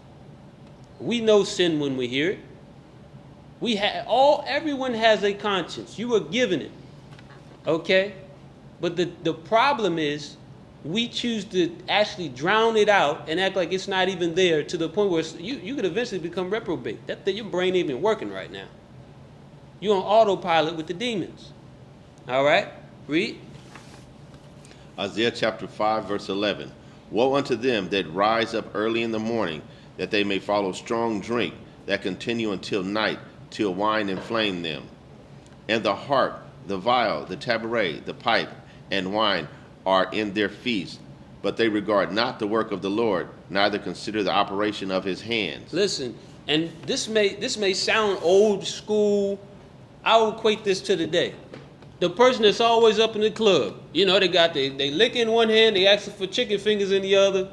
We know sin when we hear it. Everyone has a conscience. You were given it. Okay? But the problem is, we choose to actually drown it out and act like it's not even there, to the point where you could eventually become reprobate. Your brain ain't even working right now. You're on autopilot with the demons. All right? Read. Isaiah chapter 5, verse 11. Woe unto them that rise up early in the morning, that they may follow strong drink, that continue until night, till wine inflame them. And the harp, the viol, the tabret, the pipe, and wine are in their feast, but they regard not the work of the Lord, neither consider the operation of his hands. Listen, and this may sound old school. I'll equate this to today. The person that's always up in the club, they got they lick in one hand, they asking for chicken fingers in the other.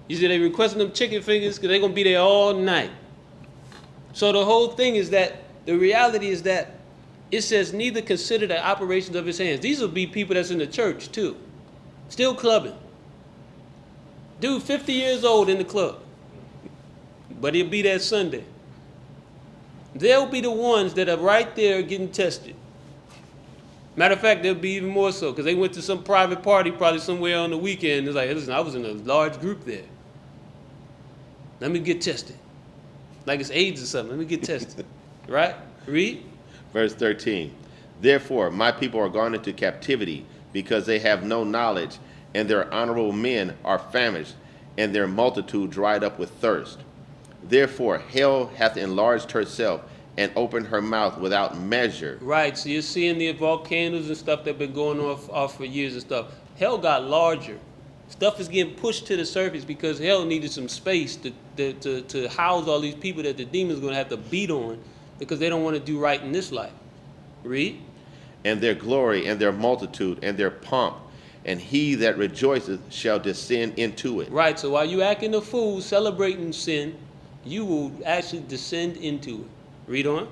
You see, they requesting them chicken fingers because they're going to be there all night. So the whole thing is that, the reality is that it says neither consider the operations of his hands. These will be people that's in the church too. Still clubbing. Dude, 50 years old in the club. But he'll be there Sunday. They'll be the ones that are right there getting tested. Matter of fact, they'll be even more so, because they went to some private party probably somewhere on the weekend. It's like, hey, listen, I was in a large group there. Let me get tested. Like it's AIDS or something. Let me get tested. Right? Read. Verse 13. Therefore, my people are gone into captivity, because they have no knowledge, and their honorable men are famished, and their multitude dried up with thirst. Therefore, hell hath enlarged herself, and opened her mouth without measure. Right, so you're seeing the volcanoes and stuff that have been going off for years and stuff. Hell got larger. Stuff is getting pushed to the surface because hell needed some space to house all these people that the demons are going to have to beat on, because they don't want to do right in this life. Read. And their glory, and their multitude, and their pomp, and he that rejoiceth shall descend into it. Right, so while you acting a fool, celebrating sin, you will actually descend into it. Read on.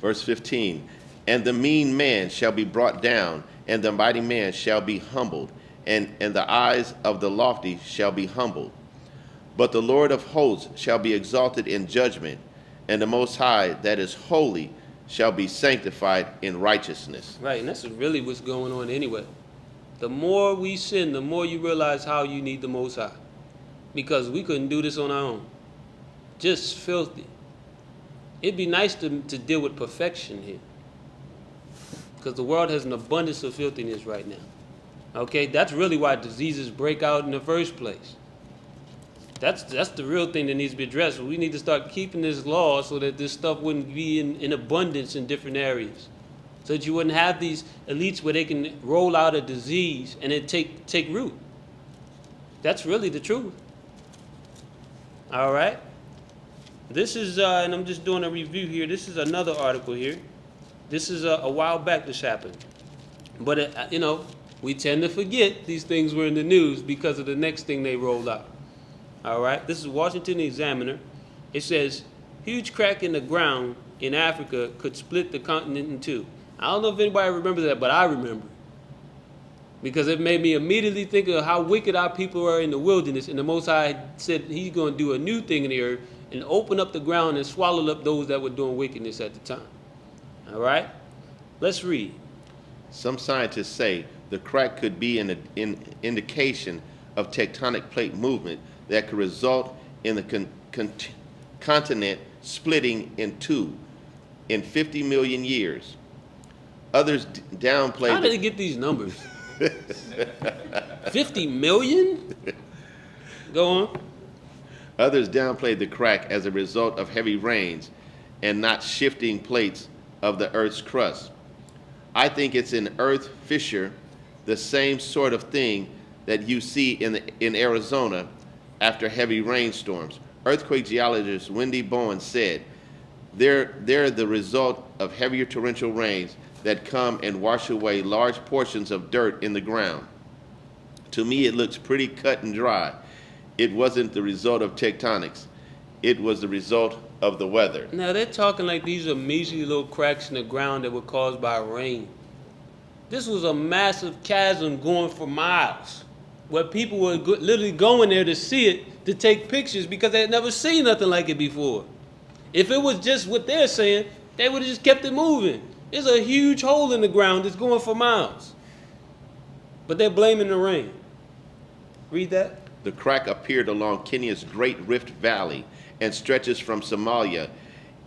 Verse 15. And the mean man shall be brought down, and the mighty man shall be humbled, and the eyes of the lofty shall be humbled. But the Lord of hosts shall be exalted in judgment, and the Most High that is holy shall be sanctified in righteousness. Right, and that's really what's going on anyway. The more we sin, the more you realize how you need the Most High. Because we couldn't do this on our own. Just filthy. It'd be nice to deal with perfection here. Because the world has an abundance of filthiness right now. Okay, that's really why diseases break out in the first place. That's the real thing that needs to be addressed. We need to start keeping this law so that this stuff wouldn't be in abundance in different areas. So that you wouldn't have these elites where they can roll out a disease and it take root. That's really the truth. All right? This is, and I'm just doing a review here. This is another article here. This is a while back this happened. But, we tend to forget these things were in the news because of the next thing they rolled out. All right? This is Washington Examiner. It says, huge crack in the ground in Africa could split the continent in two. I don't know if anybody remembers that, but I remember. Because it made me immediately think of how wicked our people are in the wilderness. And the Most High said he's going to do a new thing in the earth and open up the ground and swallow up those that were doing wickedness at the time. All right? Let's read. Some scientists say the crack could be an indication of tectonic plate movement that could result in the continent splitting in two in 50 million years. Others downplay. How did they get these numbers? 50 million? Go on. Others downplayed the crack as a result of heavy rains and not shifting plates of the Earth's crust. I think it's an earth fissure, the same sort of thing that you see in Arizona after heavy rainstorms. Earthquake geologist Wendy Bowen said, they're the result of heavier torrential rains that come and wash away large portions of dirt in the ground. To me, it looks pretty cut and dry. It wasn't the result of tectonics. It was the result of the weather. Now they're talking like these are measly little cracks in the ground that were caused by rain. This was a massive chasm going for miles, where people were literally going there to see it, to take pictures, because they had never seen nothing like it before. If it was just what they're saying, they would have just kept it moving. There's a huge hole in the ground that's going for miles. But they're blaming the rain. Read that. The crack appeared along Kenya's Great Rift Valley and stretches from Somalia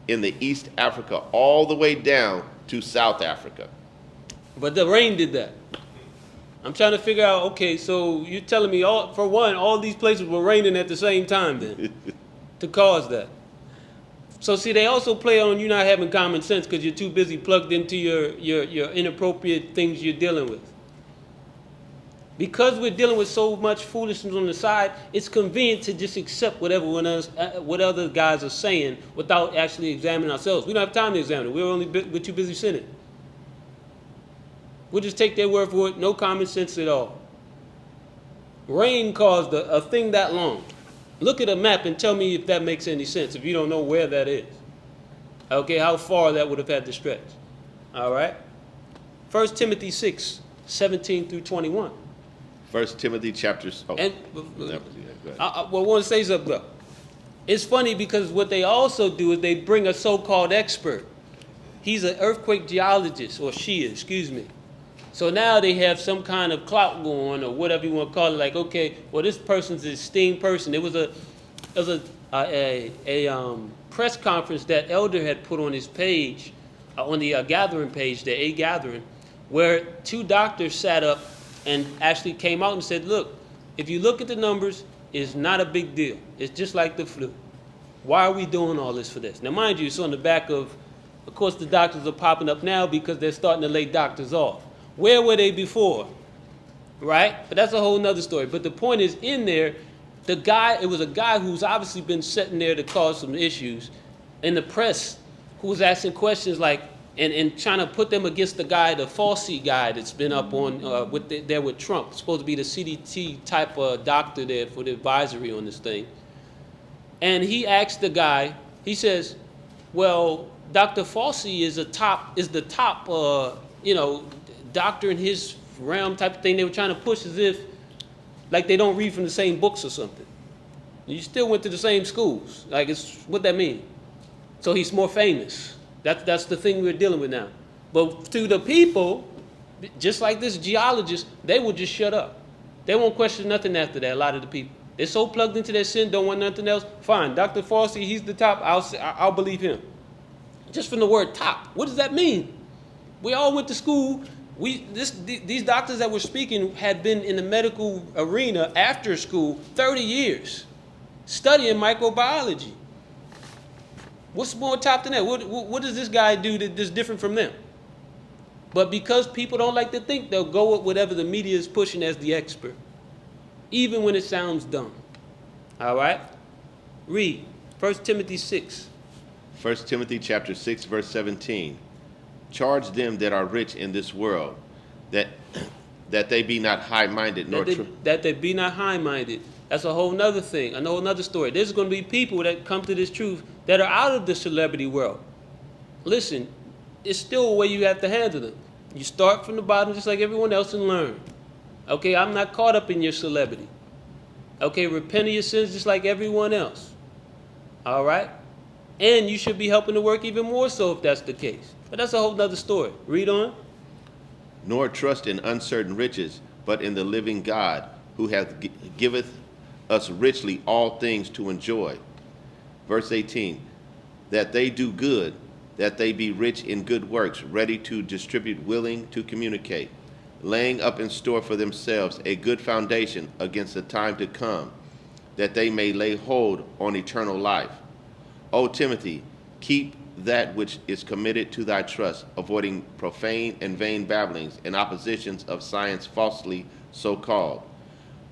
in the East Africa all the way down to South Africa. But the rain did that. I'm trying to figure out, okay, so you're telling me, all these places were raining at the same time then to cause that. So see, they also play on you not having common sense because you're too busy plugged into your inappropriate things you're dealing with. Because we're dealing with so much foolishness on the side, it's convenient to just accept what other guys are saying without actually examining ourselves. We don't have time to examine it. We're too busy sinning. We'll just take their word for it, no common sense at all. Rain caused a thing that long. Look at a map and tell me if that makes any sense, if you don't know where that is. Okay, how far that would have had to stretch. All right? 1 Timothy 6, 17 through 21. 1 Timothy chapter... Oh, and, go ahead. I want to say something though. It's funny because what they also do is they bring a so-called expert. He's an earthquake geologist, or she is, excuse me. So now they have some kind of clout going, or whatever you want to call it. Like, okay, well, this person's an esteemed person. It was a press conference that Elder had put on his page, on the gathering page, the A gathering, where two doctors sat up and actually came out and said, look, if you look at the numbers, it's not a big deal. It's just like the flu. Why are we doing all this for this? Now, mind you, it's on the back of course, the doctors are popping up now because they're starting to lay doctors off. Where were they before? Right? But that's a whole nother story. But the point is, in there, it was a guy who's obviously been sitting there to cause some issues in the press, who was asking questions like, and trying to put them against the Fauci guy that's been up on there with Trump. It's supposed to be the CDT type of doctor there for the advisory on this thing. And he asked the guy, he says, well, Dr. Fauci is the top doctor in his realm type of thing. They were trying to push as if like they don't read from the same books or something. You still went to the same schools. Like, it's what that mean? So he's more famous. That's the thing we're dealing with now. But to the people, just like this geologist, they will just shut up. They won't question nothing after that, a lot of the people. They're so plugged into their sin, don't want nothing else. Fine, Dr. Fauci, he's the top. I'll believe him. Just from the word top, what does that mean? We all went to school. These doctors that were speaking had been in the medical arena after school 30 years, studying microbiology. What's more top than that? What does this guy do that's different from them? But because people don't like to think, they'll go with whatever the media is pushing as the expert, even when it sounds dumb. All right? Read 1 Timothy 6. 1 Timothy chapter 6, verse 17. Charge them that are rich in this world, that they be not high-minded, nor that they be not high-minded. That's a whole nother thing, a whole nother story. There's going to be people that come to this truth that are out of the celebrity world. Listen, it's still a way you have to handle them. You start from the bottom just like everyone else and learn. Okay, I'm not caught up in your celebrity. Okay, repent of your sins just like everyone else. All right? And you should be helping the work even more so if that's the case. But that's a whole nother story. Read on. Nor trust in uncertain riches, but in the living God, who hath giveth us richly all things to enjoy. Verse 18, that they do good, that they be rich in good works, ready to distribute, willing to communicate, laying up in store for themselves a good foundation against the time to come, that they may lay hold on eternal life. O Timothy, keep that which is committed to thy trust, avoiding profane and vain babblings and oppositions of science falsely so called,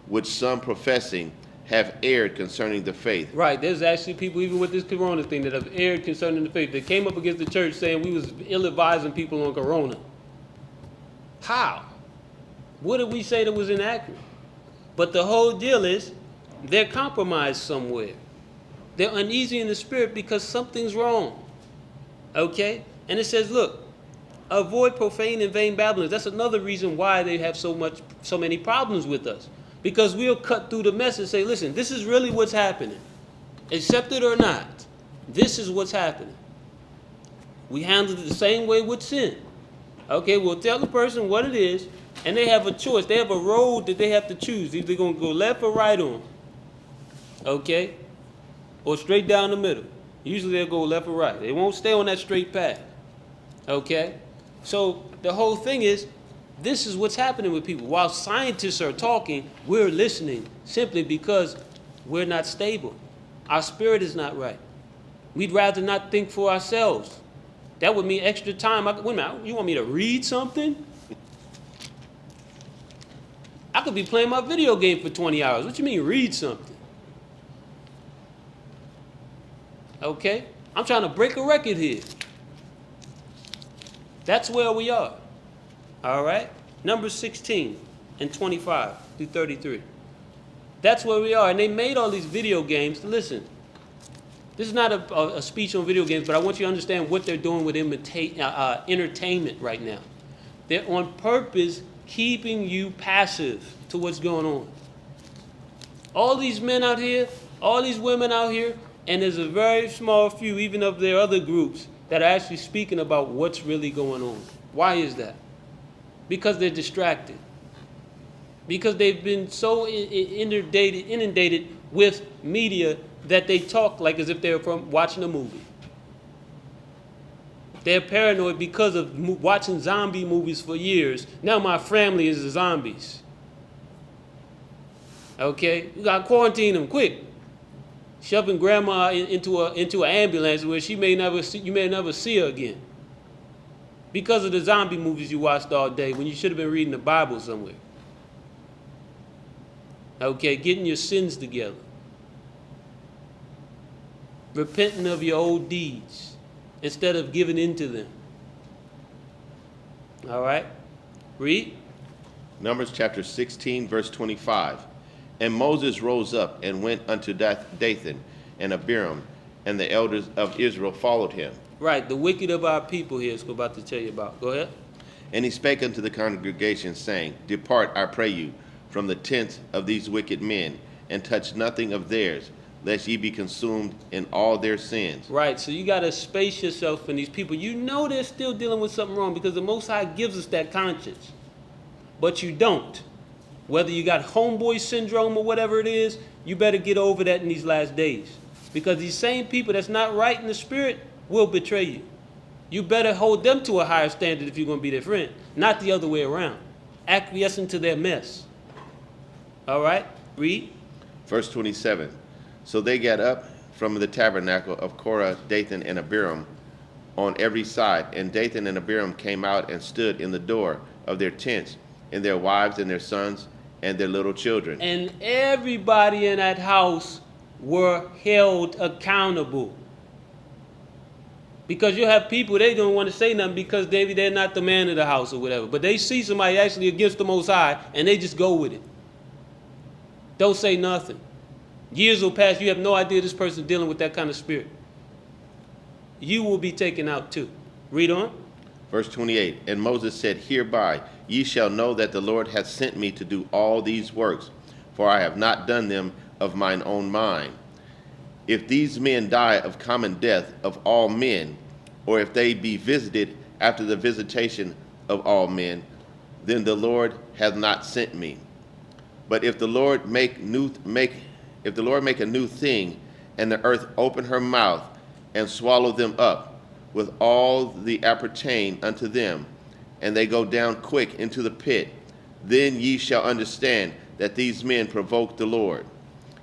which some professing have erred concerning the faith. Right, there's actually people even with this corona thing that have erred concerning the faith. They came up against the church saying we was ill-advising people on corona. How? What did we say that was inaccurate? But the whole deal is they're compromised somewhere. They're uneasy in the spirit because something's wrong. Okay? And it says, look, avoid profane and vain babblings. That's another reason why they have so many problems with us. Because we'll cut through the mess and say, listen, this is really what's happening. Accept it or not. This is what's happening. We handle it the same way with sin. Okay, we'll tell the person what it is, and they have a choice. They have a road that they have to choose. Either they're going to go left or right on. Okay? Or straight down the middle. Usually they'll go left or right. They won't stay on that straight path. Okay? So the whole thing is, this is what's happening with people. While scientists are talking, we're listening simply because we're not stable. Our spirit is not right. We'd rather not think for ourselves. That would mean extra time. Wait a minute, you want me to read something? I could be playing my video game for 20 hours. What you mean read something? Okay? I'm trying to break a record here. That's where we are. All right? Numbers 16 and 25 through 33. That's where we are. And they made all these video games. Listen, this is not a speech on video games, but I want you to understand what they're doing with entertainment right now. They're on purpose keeping you passive to what's going on. All these men out here, all these women out here, and there's a very small few, even of their other groups, that are actually speaking about what's really going on. Why is that? Because they're distracted. Because they've been so inundated with media that they talk like as if they're from watching a movie. They're paranoid because of watching zombie movies for years. Now my family is the zombies. Okay? You got to quarantine them quick. Shoving grandma into an ambulance where you may never see her again. Because of the zombie movies you watched all day when you should have been reading the Bible somewhere. Okay, getting your sins together. Repenting of your old deeds instead of giving in to them. All right? Read. Numbers chapter 16, verse 25. And Moses rose up and went unto Dathan and Abiram, and the elders of Israel followed him. Right, the wicked of our people here is what I'm about to tell you about. Go ahead. And he spake unto the congregation, saying, Depart, I pray you, from the tents of these wicked men, and touch nothing of theirs, lest ye be consumed in all their sins. Right, so you got to space yourself from these people. You know they're still dealing with something wrong because the Most High gives us that conscience. But you don't. Whether you got homeboy syndrome or whatever it is, you better get over that in these last days. Because these same people that's not right in the spirit will betray you. You better hold them to a higher standard if you're going to be their friend, not the other way around. Acquiescing to their mess. All right, read. Verse 27. So they got up from the tabernacle of Korah, Dathan, and Abiram on every side. And Dathan and Abiram came out and stood in the door of their tents, and their wives and their sons and their little children. And everybody in that house were held accountable. Because you have people, they don't want to say nothing because maybe they're not the man of the house or whatever. But they see somebody actually against the Most High, and they just go with it. Don't say nothing. Years will pass, you have no idea this person's dealing with that kind of spirit. You will be taken out too. Read on. Verse 28. And Moses said, Hereby ye shall know that the Lord hath sent me to do all these works, for I have not done them of mine own mind. If these men die of common death of all men, or if they be visited after the visitation of all men, then the Lord hath not sent me. But if the Lord make a new thing, and the earth open her mouth and swallow them up, with all the appertain unto them, and they go down quick into the pit, then ye shall understand that these men provoked the Lord.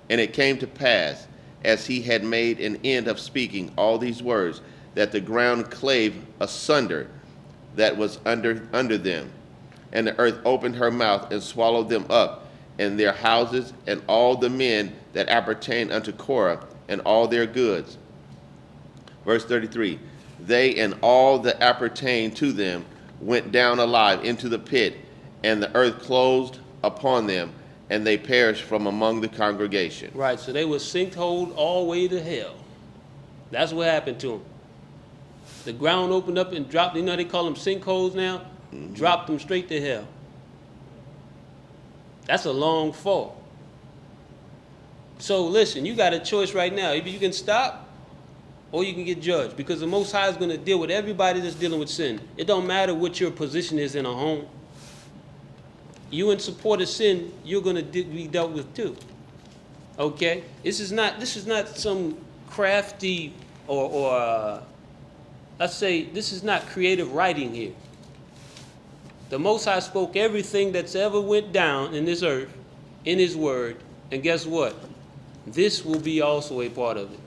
And it came to pass, as he had made an end of speaking all these words, that the ground clave asunder that was under them, and the earth opened her mouth and swallowed them up, and their houses, and all the men that appertain unto Korah, and all their goods. Verse 33, they and all that appertain to them, went down alive into the pit, and the earth closed upon them, and they perished from among the congregation. Right, so they were sinkholed all the way to hell. That's what happened to them. The ground opened up and dropped. You know they call them sinkholes now? Dropped them straight to hell. That's a long fall. So listen, you got a choice right now. Either you can stop or you can get judged, because the Most High is going to deal with everybody that's dealing with sin. It don't matter what your position is in a home. You in support of sin, you're going to be dealt with too. Okay? This is not some crafty or let's say this is not creative writing here. The Most High spoke everything that's ever went down in this earth in his word, and guess what? This will be also a part of it.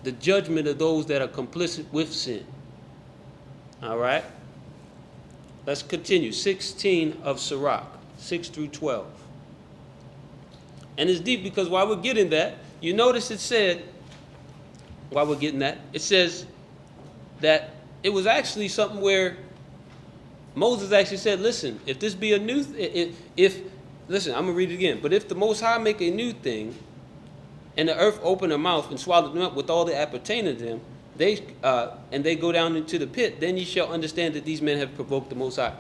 The judgment of those that are complicit with sin. All right? Let's continue. 16 of Sirach, 6 through 12. And it's deep because while we're getting that, you notice it said, while we're getting that, it says that it was actually something where Moses actually said, listen, if this be a new, listen, I'm going to read it again. But if the Most High make a new thing, and the earth open her mouth and swallow them up with all that appertaining to them, and they go down into the pit, then ye shall understand that these men have provoked the Most High.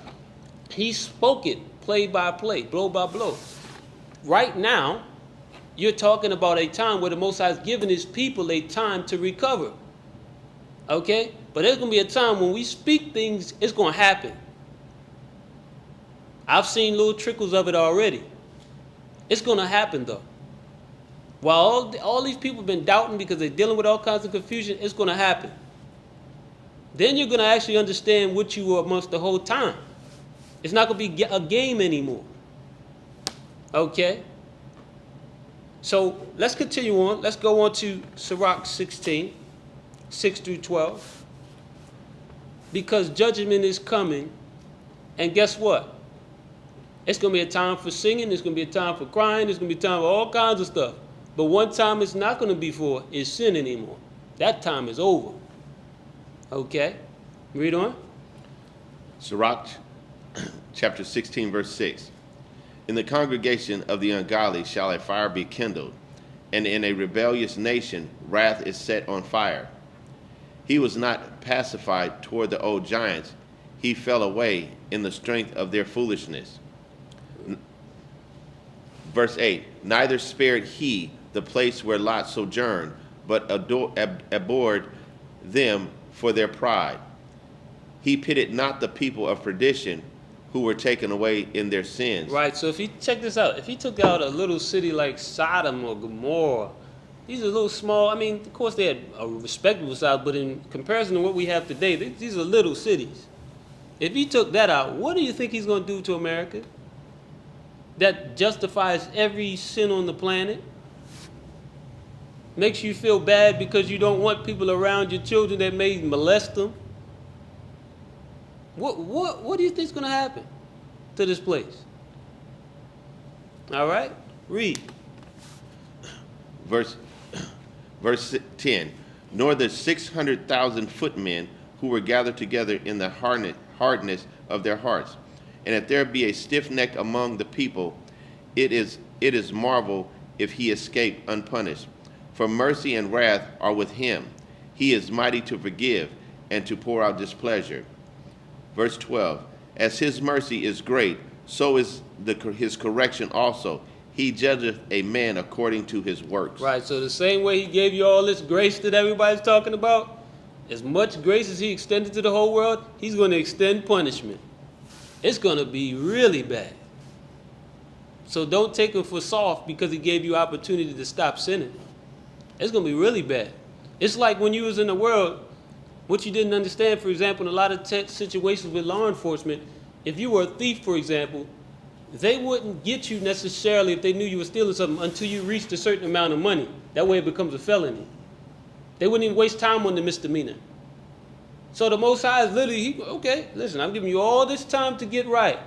He spoke it play by play, blow by blow. Right now, you're talking about a time where the Most High has given his people a time to recover. Okay? But there's going to be a time when we speak things, it's going to happen. I've seen little trickles of it already. It's going to happen though. While all these people have been doubting because they're dealing with all kinds of confusion, it's going to happen. Then you're going to actually understand what you were amongst the whole time. It's not going to be a game anymore. Okay? So let's continue on. Let's go on to Sirach 16, 6 through 12. Because judgment is coming, and guess what? It's going to be a time for singing, it's going to be a time for crying, it's going to be a time for all kinds of stuff. But one time it's not going to be for is sin anymore. That time is over. Okay? Read on. Sirach chapter 16, verse 6. In the congregation of the ungodly shall a fire be kindled, and in a rebellious nation wrath is set on fire. He was not pacified toward the old giants. He fell away in the strength of their foolishness. Verse 8. Neither spared he the place where Lot sojourned, but abhorred them for their pride. He pitied not the people of perdition who were taken away in their sins. Right, so if he, check this out, if he took out a little city like Sodom or Gomorrah, these are little small, I mean, of course they had a respectable size, but in comparison to what we have today, these are little cities. If he took that out, what do you think he's going to do to America? That justifies every sin on the planet? Makes you feel bad because you don't want people around your children that may molest them? What do you think is going to happen to this place? All right, read. Verse 10. Nor the 600,000 footmen who were gathered together in the hardness of their hearts. And if there be a stiff neck among the people, it is marvel if he escape unpunished. For mercy and wrath are with him. He is mighty to forgive and to pour out displeasure. Verse 12. As his mercy is great, so is his correction also. He judgeth a man according to his works. Right, so the same way he gave you all this grace that everybody's talking about, as much grace as he extended to the whole world, he's going to extend punishment. It's going to be really bad. So don't take him for soft because he gave you opportunity to stop sinning. It's going to be really bad. It's like when you was in the world, what you didn't understand, for example, in a lot of situations with law enforcement, if you were a thief, for example, they wouldn't get you necessarily if they knew you were stealing something until you reached a certain amount of money. That way it becomes a felony. They wouldn't even waste time on the misdemeanor. So the Most High is literally, okay, listen, I'm giving you all this time to get right.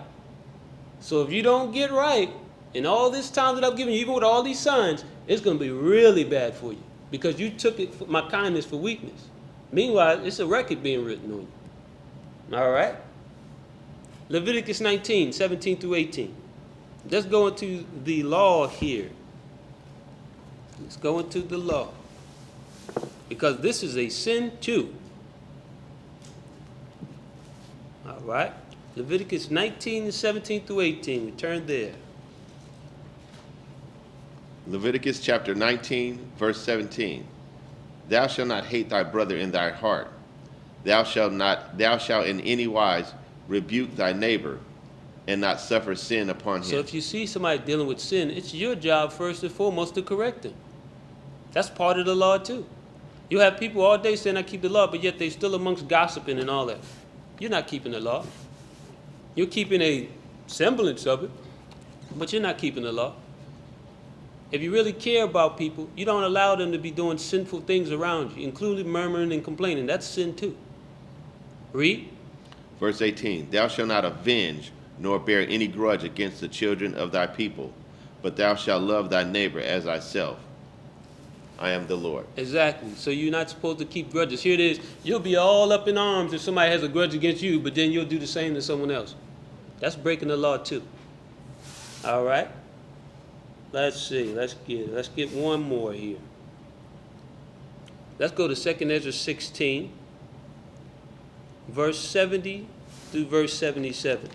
So if you don't get right, in all this time that I've given you, even with all these signs, it's going to be really bad for you because you took it for my kindness for weakness. Meanwhile, it's a record being written on you. All right? Leviticus 19, 17 through 18. Let's go into the law here. Let's go into the law. Because this is a sin too. All right. Leviticus 19, 17 through 18. We turn there. Leviticus chapter 19, verse 17. Thou shalt not hate thy brother in thy heart. Thou shalt in any wise rebuke thy neighbor, and not suffer sin upon him. So if you see somebody dealing with sin, it's your job first and foremost to correct them. That's part of the law too. You have people all day saying I keep the law, but yet they still amongst gossiping and all that. You're not keeping the law. You're keeping a semblance of it, but you're not keeping the law. If you really care about people, you don't allow them to be doing sinful things around you, including murmuring and complaining. That's sin too. Read. Verse 18. Thou shalt not avenge, nor bear any grudge against the children of thy people, but thou shalt love thy neighbor as thyself. I am the Lord. Exactly. So you're not supposed to keep grudges. Here it is. You'll be all up in arms if somebody has a grudge against you, but then you'll do the same to someone else. That's breaking the law too. All right. Let's see. Let's get one more here. Let's go to 2 Ezra 16, verse 70 through verse 77.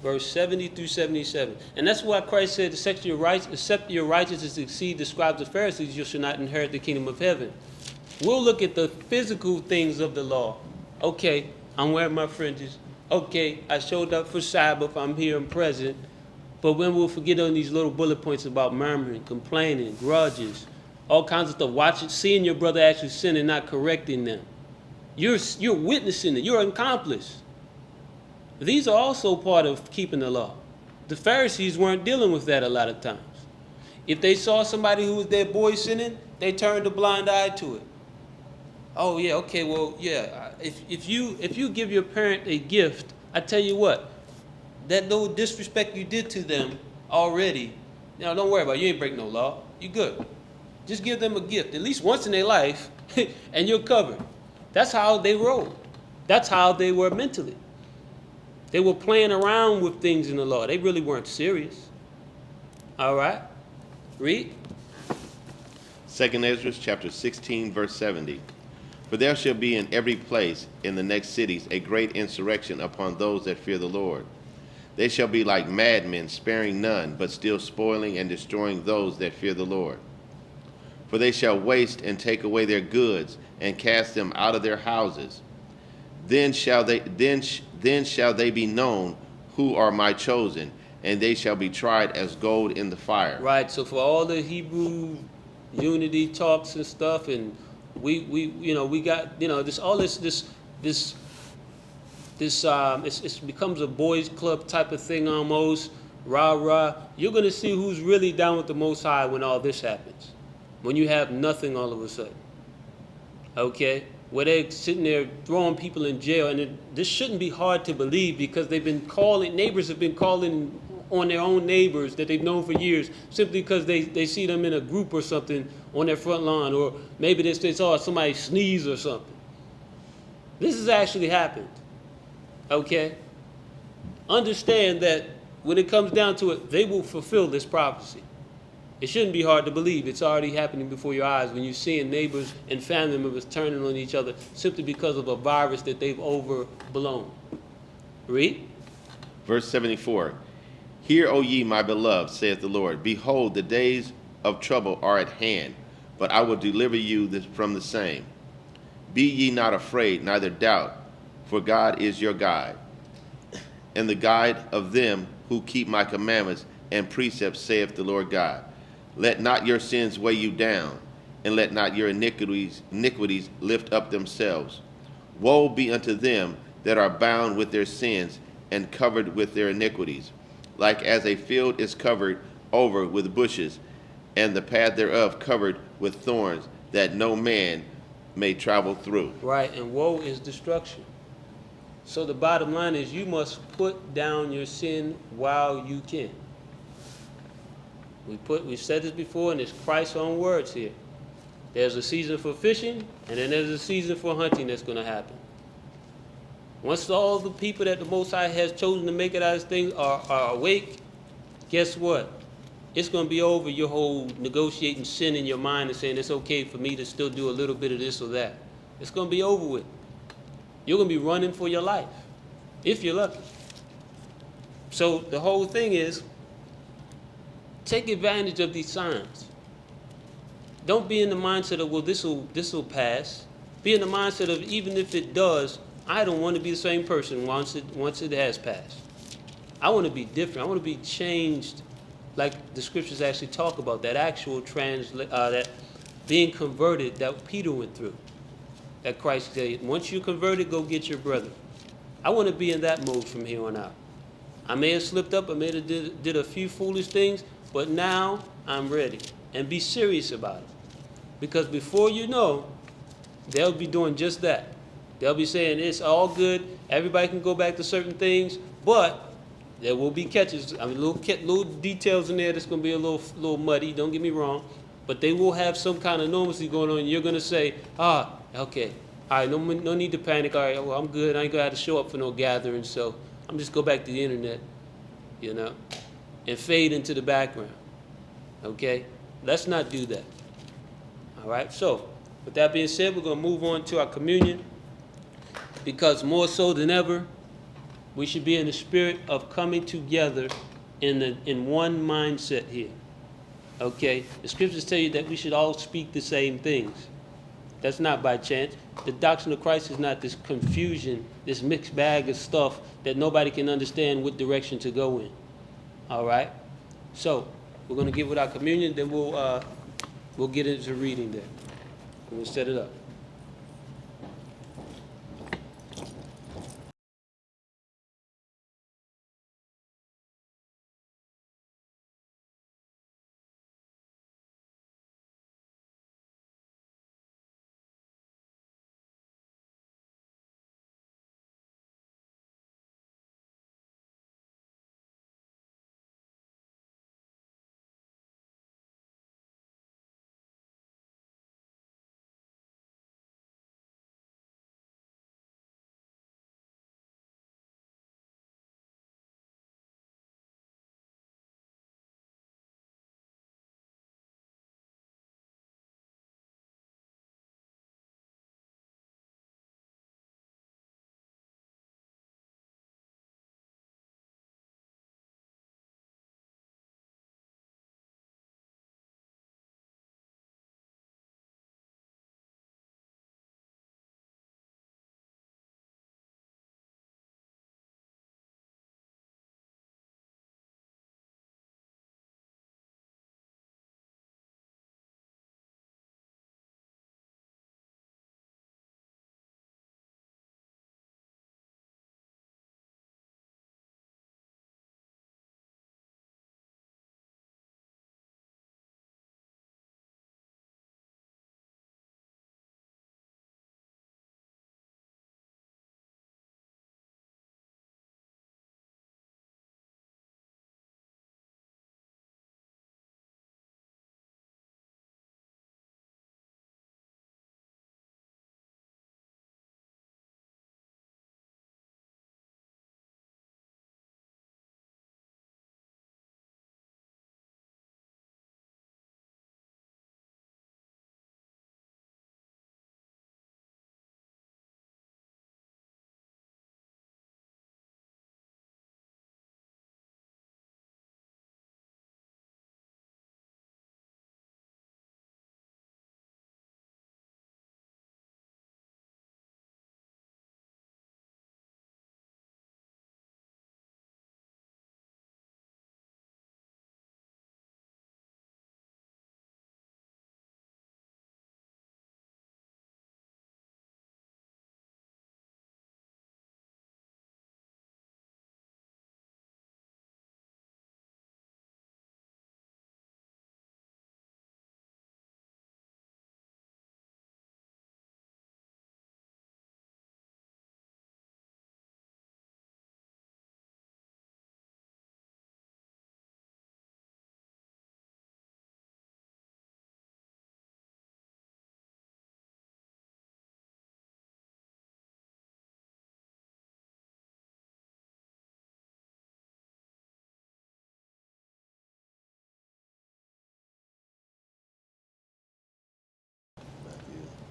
Verse 70 through 77. And that's why Christ said, except your righteousness exceed the scribes and Pharisees, you shall not inherit the kingdom of heaven. We'll look at the physical things of the law. Okay, I'm wearing my fringes. Okay, I showed up for Sabbath. I'm here, I'm present. But when we'll forget on these little bullet points about murmuring, complaining, grudges, all kinds of stuff, seeing your brother actually sin and not correcting them. You're witnessing it. You're an accomplice. These are also part of keeping the law. The Pharisees weren't dealing with that a lot of times. If they saw somebody who was their boy sinning, they turned a blind eye to it. Oh yeah, okay, well yeah. If you give your parent a gift, I tell you what, that little disrespect you did to them already, don't worry about it. You ain't break no law. You good. Just give them a gift, at least once in their life, and you're covered. That's how they rolled. That's how they were mentally. They were playing around with things in the law. They really weren't serious. All right. Read. 2 Ezra chapter 16, verse 70. For there shall be in every place in the next cities a great insurrection upon those that fear the Lord. They shall be like madmen, sparing none, but still spoiling and destroying those that fear the Lord. For they shall waste and take away their goods, and cast them out of their houses. Then shall they be known who are my chosen, and they shall be tried as gold in the fire. Right. So for all the Hebrew unity talks and stuff, and we got this becomes a boys club type of thing almost. Rah rah. You're gonna see who's really down with the Most High when all this happens. When you have nothing all of a sudden. Okay? Where they're sitting there throwing people in jail, and this shouldn't be hard to believe because neighbors have been calling on their own neighbors that they've known for years simply because they see them in a group or something on their front lawn, or maybe they saw somebody sneeze or something. This has actually happened. Okay? Understand that when it comes down to it, they will fulfill this prophecy. It shouldn't be hard to believe. It's already happening before your eyes when you're seeing neighbors and family members turning on each other simply because of a virus that they've overblown. Read. Verse 74. Hear, O ye my beloved, saith the Lord. Behold, the days of trouble are at hand, but I will deliver you from the same. Be ye not afraid, neither doubt, for God is your guide, and the guide of them who keep my commandments and precepts, saith the Lord God. Let not your sins weigh you down, and let not your iniquities lift up themselves. Woe be unto them that are bound with their sins and covered with their iniquities, like as a field is covered over with bushes, and the path thereof covered with thorns, that no man may travel through. Right, and woe is destruction. So the bottom line is you must put down your sin while you can. We've said this before, and it's Christ's own words here. There's a season for fishing, and then there's a season for hunting that's going to happen. Once all the people that the Most High has chosen to make it out of this thing are awake, guess what? It's going to be over your whole negotiating sin in your mind and saying it's okay for me to still do a little bit of this or that. It's going to be over with. You're going to be running for your life, if you're lucky. So the whole thing is, take advantage of these signs. Don't be in the mindset of, well, this will pass. Be in the mindset of, even if it does, I don't want to be the same person once it has passed. I want to be different. I want to be changed, like the scriptures actually talk about, that actual that being converted that Peter went through. That Christ said, once you're converted, go get your brother. I want to be in that mode from here on out. I may have slipped up, I may have did a few foolish things, but now I'm ready. And be serious about it. Because before you know, they'll be doing just that. They'll be saying it's all good, everybody can go back to certain things, but there will be catches. I mean, little details in there that's going to be a little muddy, don't get me wrong, but they will have some kind of normalcy going on, and you're going to say, okay, all right, no need to panic, all right, well, I'm good, I ain't going to have to show up for no gathering, so I'm just go back to the internet, and fade into the background, okay? Let's not do that. All right, so with that being said, we're going to move on to our communion, because more so than ever, we should be in the spirit of coming together in one mindset here. Okay, the scriptures tell you that we should all speak the same things. That's not by chance. The doctrine of Christ is not this confusion, this mixed bag of stuff that nobody can understand what direction to go in. All right, so we're going to get with our communion, then we'll get into reading there. We'll set it up.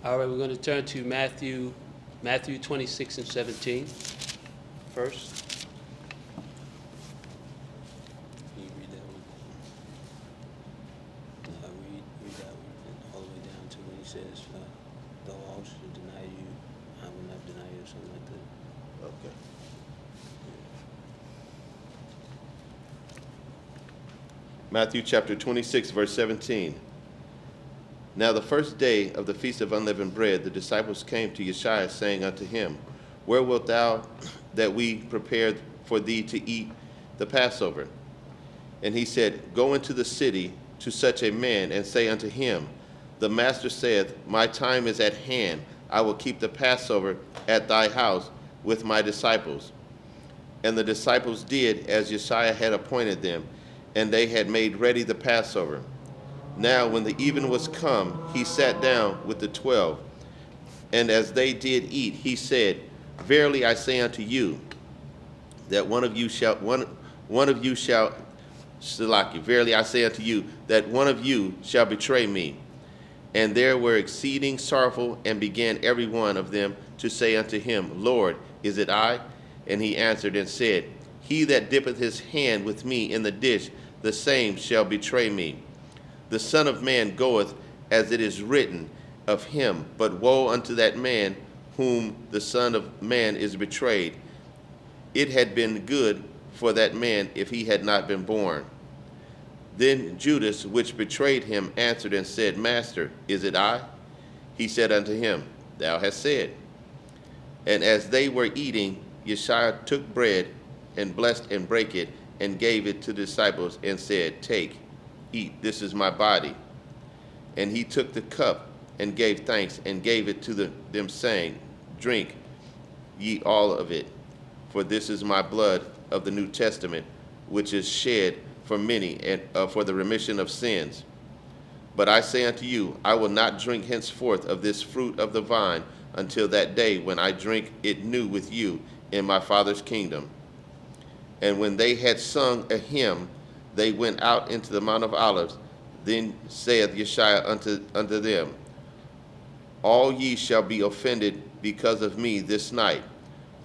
All right, we're going to turn to Matthew 26 and 17 first. Can you read that one? Read that one all the way down to when he says, though all should deny you, I will not deny you, or something like that. Okay. Matthew chapter 26, verse 17. Now the first day of the feast of unleavened bread, the disciples came to Yeshua, saying unto him, Where wilt thou that we prepare for thee to eat the Passover? And he said, Go into the city to such a man, and say unto him, The master saith, My time is at hand. I will keep the Passover at thy house with my disciples. And the disciples did as Yeshua had appointed them, and they had made ready the Passover. Now when the even was come, he sat down with the 12. And as they did eat, he said, Verily I say unto you, that one of you shall verily I say unto you, that one of you shall betray me. And there were exceeding sorrowful, and began every one of them to say unto him, Lord, is it I? And he answered and said, He that dippeth his hand with me in the dish, the same shall betray me. The Son of Man goeth as it is written of him, but woe unto that man whom the Son of Man is betrayed. It had been good for that man if he had not been born. Then Judas, which betrayed him, answered and said, Master, is it I? He said unto him, Thou hast said. And as they were eating, Yeshua took bread, and blessed and brake it, and gave it to the disciples, and said, Take, eat, this is my body. And he took the cup, and gave thanks, and gave it to them, saying, Drink ye all of it, for this is my blood of the New Testament, which is shed for many, and for the remission of sins. But I say unto you, I will not drink henceforth of this fruit of the vine until that day when I drink it new with you in my Father's kingdom. And when they had sung a hymn, they went out into the Mount of Olives. Then saith Yeshua unto them, All ye shall be offended because of me this night.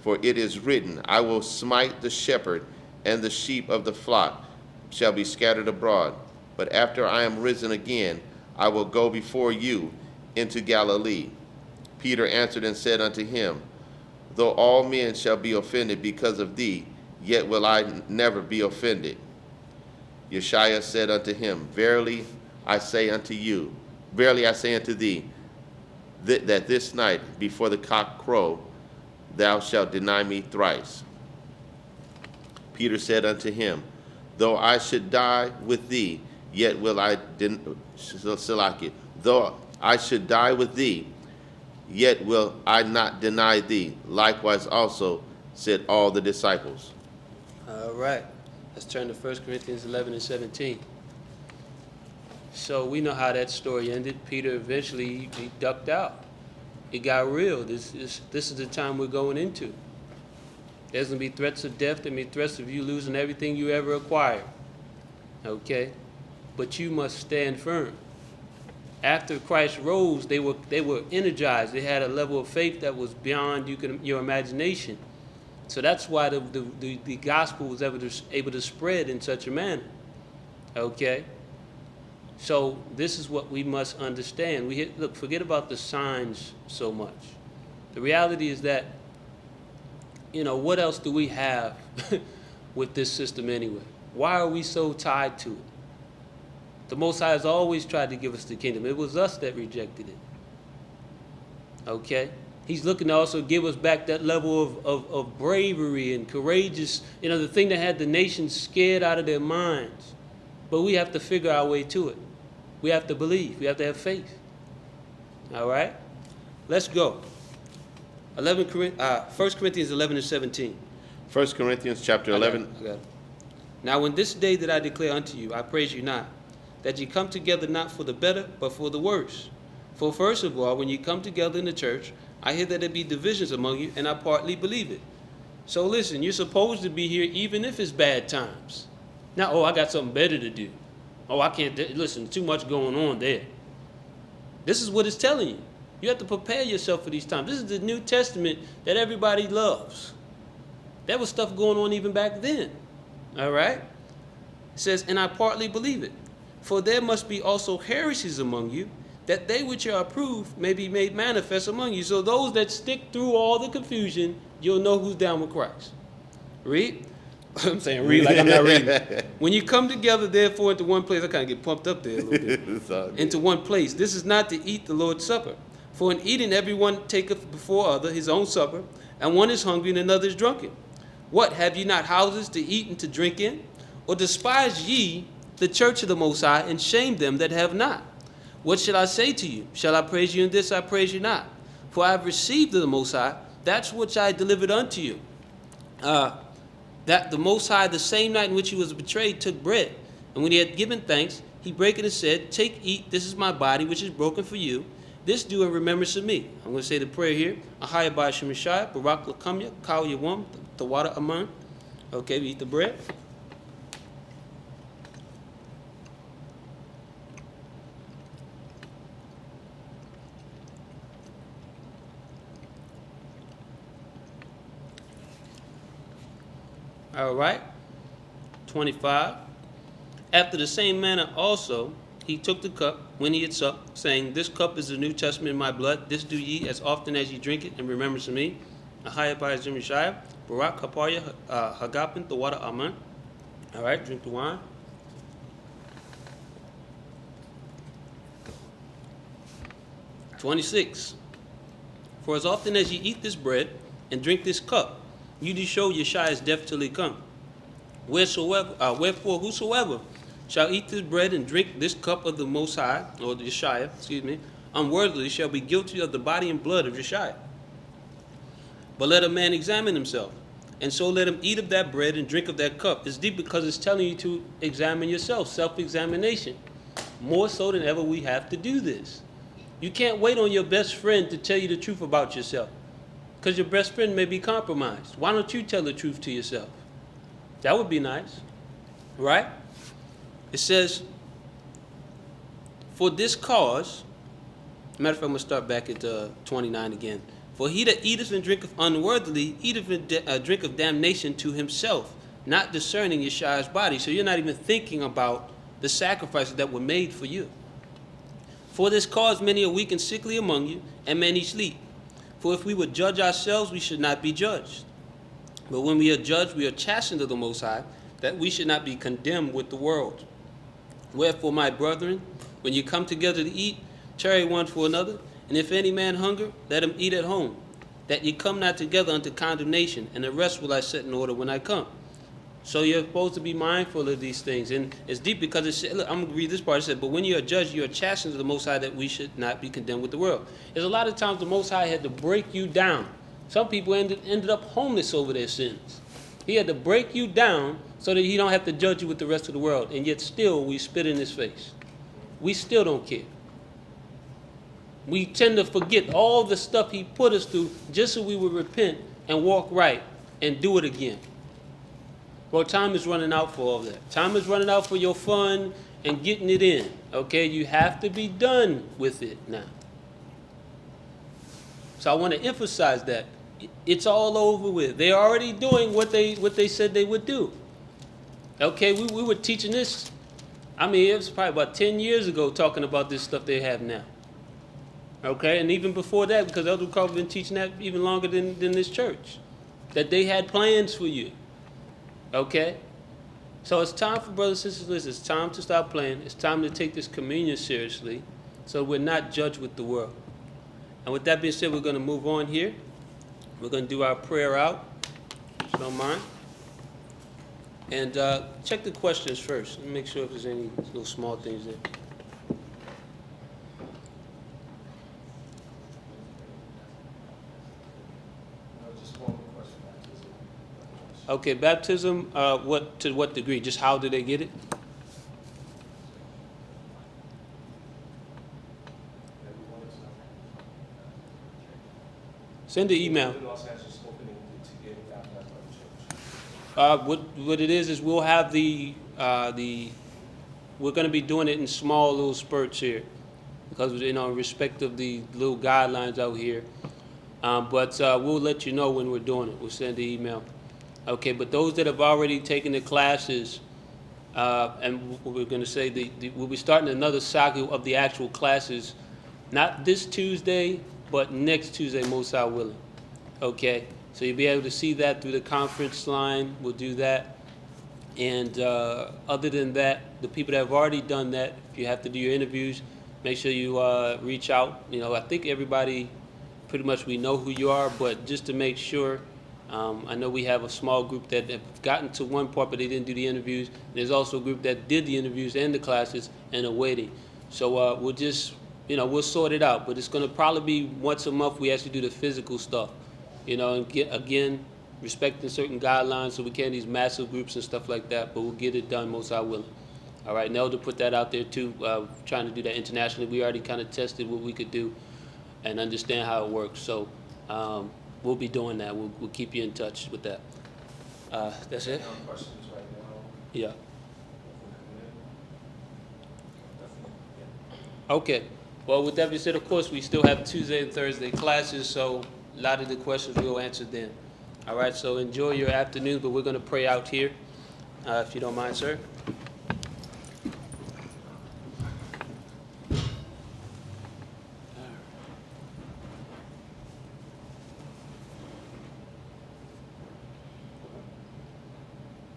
For it is written, I will smite the shepherd, and the sheep of the flock shall be scattered abroad. But after I am risen again, I will go before you into Galilee. Peter answered and said unto him, Though all men shall be offended because of thee, yet will I never be offended. Yeshua said unto him, Verily I say unto thee, that this night before the cock crow, thou shalt deny me thrice. Peter said unto him, Though I should die with thee, yet will I though I should die with thee, yet will I not deny thee. Likewise also said all the disciples. All right. Let's turn to 1 Corinthians 11 and 17. So we know how that story ended. Peter eventually he ducked out. It got real. This is the time we're going into. There's going to be threats of death. There'll be threats of you losing everything you ever acquired. Okay? But you must stand firm. After Christ rose, they were energized. They had a level of faith that was beyond your imagination. So that's why the gospel was able to spread in such a manner. Okay? So this is what we must understand. Look, forget about the signs so much. The reality is that, what else do we have with this system anyway? Why are we so tied to it? The Most High has always tried to give us the kingdom. It was us that rejected it. Okay? He's looking to also give us back that level of bravery and courageous, the thing that had the nation scared out of their minds. But we have to figure our way to it. We have to believe. We have to have faith. All right? Let's go. 1 Corinthians 11 and 17. 1 Corinthians chapter 11. I got it. Now when this day that I declare unto you, I praise you not, that ye come together not for the better, but for the worse. For first of all, when ye come together in the church, I hear that there be divisions among you, and I partly believe it. So listen, you're supposed to be here even if it's bad times. Now, I got something better to do. I can't, listen, too much going on there. This is what it's telling you. You have to prepare yourself for these times. This is the New Testament that everybody loves. There was stuff going on even back then. All right? It says, and I partly believe it. For there must be also heresies among you, that they which are approved may be made manifest among you. So those that stick through all the confusion, you'll know who's down with Christ. Read. I'm saying read like I'm not reading. When you come together, therefore, into one place, I kind of get pumped up there a little bit. Into one place. This is not to eat the Lord's Supper. For in eating, everyone taketh before other his own supper, and one is hungry and another is drunken. What, have ye not houses to eat and to drink in? Or despise ye the church of the Most High, and shame them that have not? What shall I say to you? Shall I praise you in this? I praise you not. For I have received of the Most High that which I delivered unto you. That the Most High, the same night in which he was betrayed, took bread. And when he had given thanks, he brake it and said, take, eat, this is my body, which is broken for you. This do in remembrance of me. I'm going to say the prayer here. Ahaya ba Shemishai, Barak Lakamya, Kal Yawam, the water Aman. Okay, we eat the bread. All right. 25. After the same manner also, he took the cup when he had supped, saying, this cup is the New Testament in my blood. This do ye as often as ye drink it in remembrance of me. Ahaya ba Shemishai, Barak Kaparya, Hagapin, the water Aman. All right, drink the wine. "26. For as often as ye eat this bread and drink this cup, you do show Yeshua's death till he come. Wherefore, whosoever shall eat this bread and drink this cup of the Most High, or Yeshua, unworthily shall be guilty of the body and blood of Yeshua. But let a man examine himself, and so let him eat of that bread and drink of that cup." It's deep because it's telling you to examine yourself, self-examination. More so than ever, we have to do this. You can't wait on your best friend to tell you the truth about yourself, because your best friend may be compromised. Why don't you tell the truth to yourself? That would be nice, right? It says, for this cause, matter of fact, I'm going to start back at 29 again. For he that eateth and drinketh unworthily, eateth and drinketh damnation to himself, not discerning Yeshua's body. So you're not even thinking about the sacrifices that were made for you. For this cause many are weak and sickly among you, and many sleep. For if we would judge ourselves, we should not be judged. But when we are judged, we are chastened of the Most High, that we should not be condemned with the world. Wherefore, my brethren, when you come together to eat, tarry one for another. And if any man hunger, let him eat at home, that ye come not together unto condemnation, and the rest will I set in order when I come. So you're supposed to be mindful of these things. And it's deep because it said, look, I'm going to read this part. It said, but when you are judged, you are chastened of the Most High, that we should not be condemned with the world. There's a lot of times the Most High had to break you down. Some people ended up homeless over their sins. He had to break you down so that he don't have to judge you with the rest of the world. And yet still we spit in his face. We still don't care. We tend to forget all the stuff he put us through just so we would repent and walk right and do it again. Well, time is running out for all that. Time is running out for your fun and getting it in. Okay, you have to be done with it now. So I want to emphasize that. It's all over with. They're already doing what they said they would do. Okay, we were teaching this. I mean, it was probably about 10 years ago talking about this stuff they have now. Okay, and even before that, because Elder Carver been teaching that even longer than this church, that they had plans for you. Okay, so it's time for brothers and sisters. Listen, it's time to stop playing. It's time to take this communion seriously, so we're not judged with the world. And with that being said, we're going to move on here. We're going to do our prayer out, if you don't mind. And check the questions first. Let me make sure if there's any little small things there. Okay, baptism, to what degree? Just how do they get it? Send the email. What it is we'll have we're going to be doing it in small little spurts here. because, you know, in respect of the little guidelines out here. But we'll let you know when we're doing it. We'll send the email. Okay, but those that have already taken the classes, and we're going to say we'll be starting another cycle of the actual classes, not this Tuesday, but next Tuesday, most high willing. Okay, so you'll be able to see that through the conference line. We'll do that. And other than that, the people that have already done that, if you have to do your interviews, make sure you reach out. You know, I think everybody, pretty much we know who you are, but just to make sure, I know we have a small group that have gotten to one part, but they didn't do the interviews. There's also a group that did the interviews and the classes and are waiting. So we'll just, you know, we'll sort it out. But it's going to probably be once a month we actually do the physical stuff. You know, and again, respecting certain guidelines, so we can't these massive groups and stuff like that, but we'll get it done most high willing. All right, and Elder put that out there too, trying to do that internationally. We already kind of tested what we could do and understand how it works. So we'll be doing that. We'll keep you in touch with that. That's it? No questions right now. Yeah. Okay. Well, with that being said, of course, we still have Tuesday and Thursday classes, so a lot of the questions we'll answer then. All right, so enjoy your afternoon, but we're going to pray out here, if you don't mind, sir.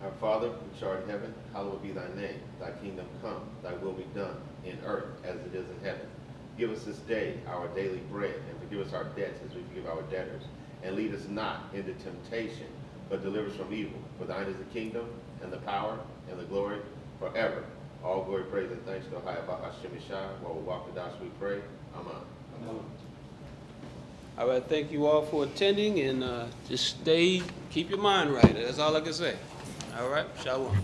Our Father, which art in heaven, hallowed be thy name. Thy kingdom come, thy will be done, in earth as it is in heaven. Give us this day our daily bread, and forgive us our debts as we forgive our debtors. And lead us not into temptation, but deliver us from evil. For thine is the kingdom, and the power, and the glory, forever. All glory, praise, and thanks to Hayabah Hashem Yeshua. While we walk the dash, we pray. Amen. All right, thank you all for attending, and just keep your mind right. That's all I can say. All right, shalom.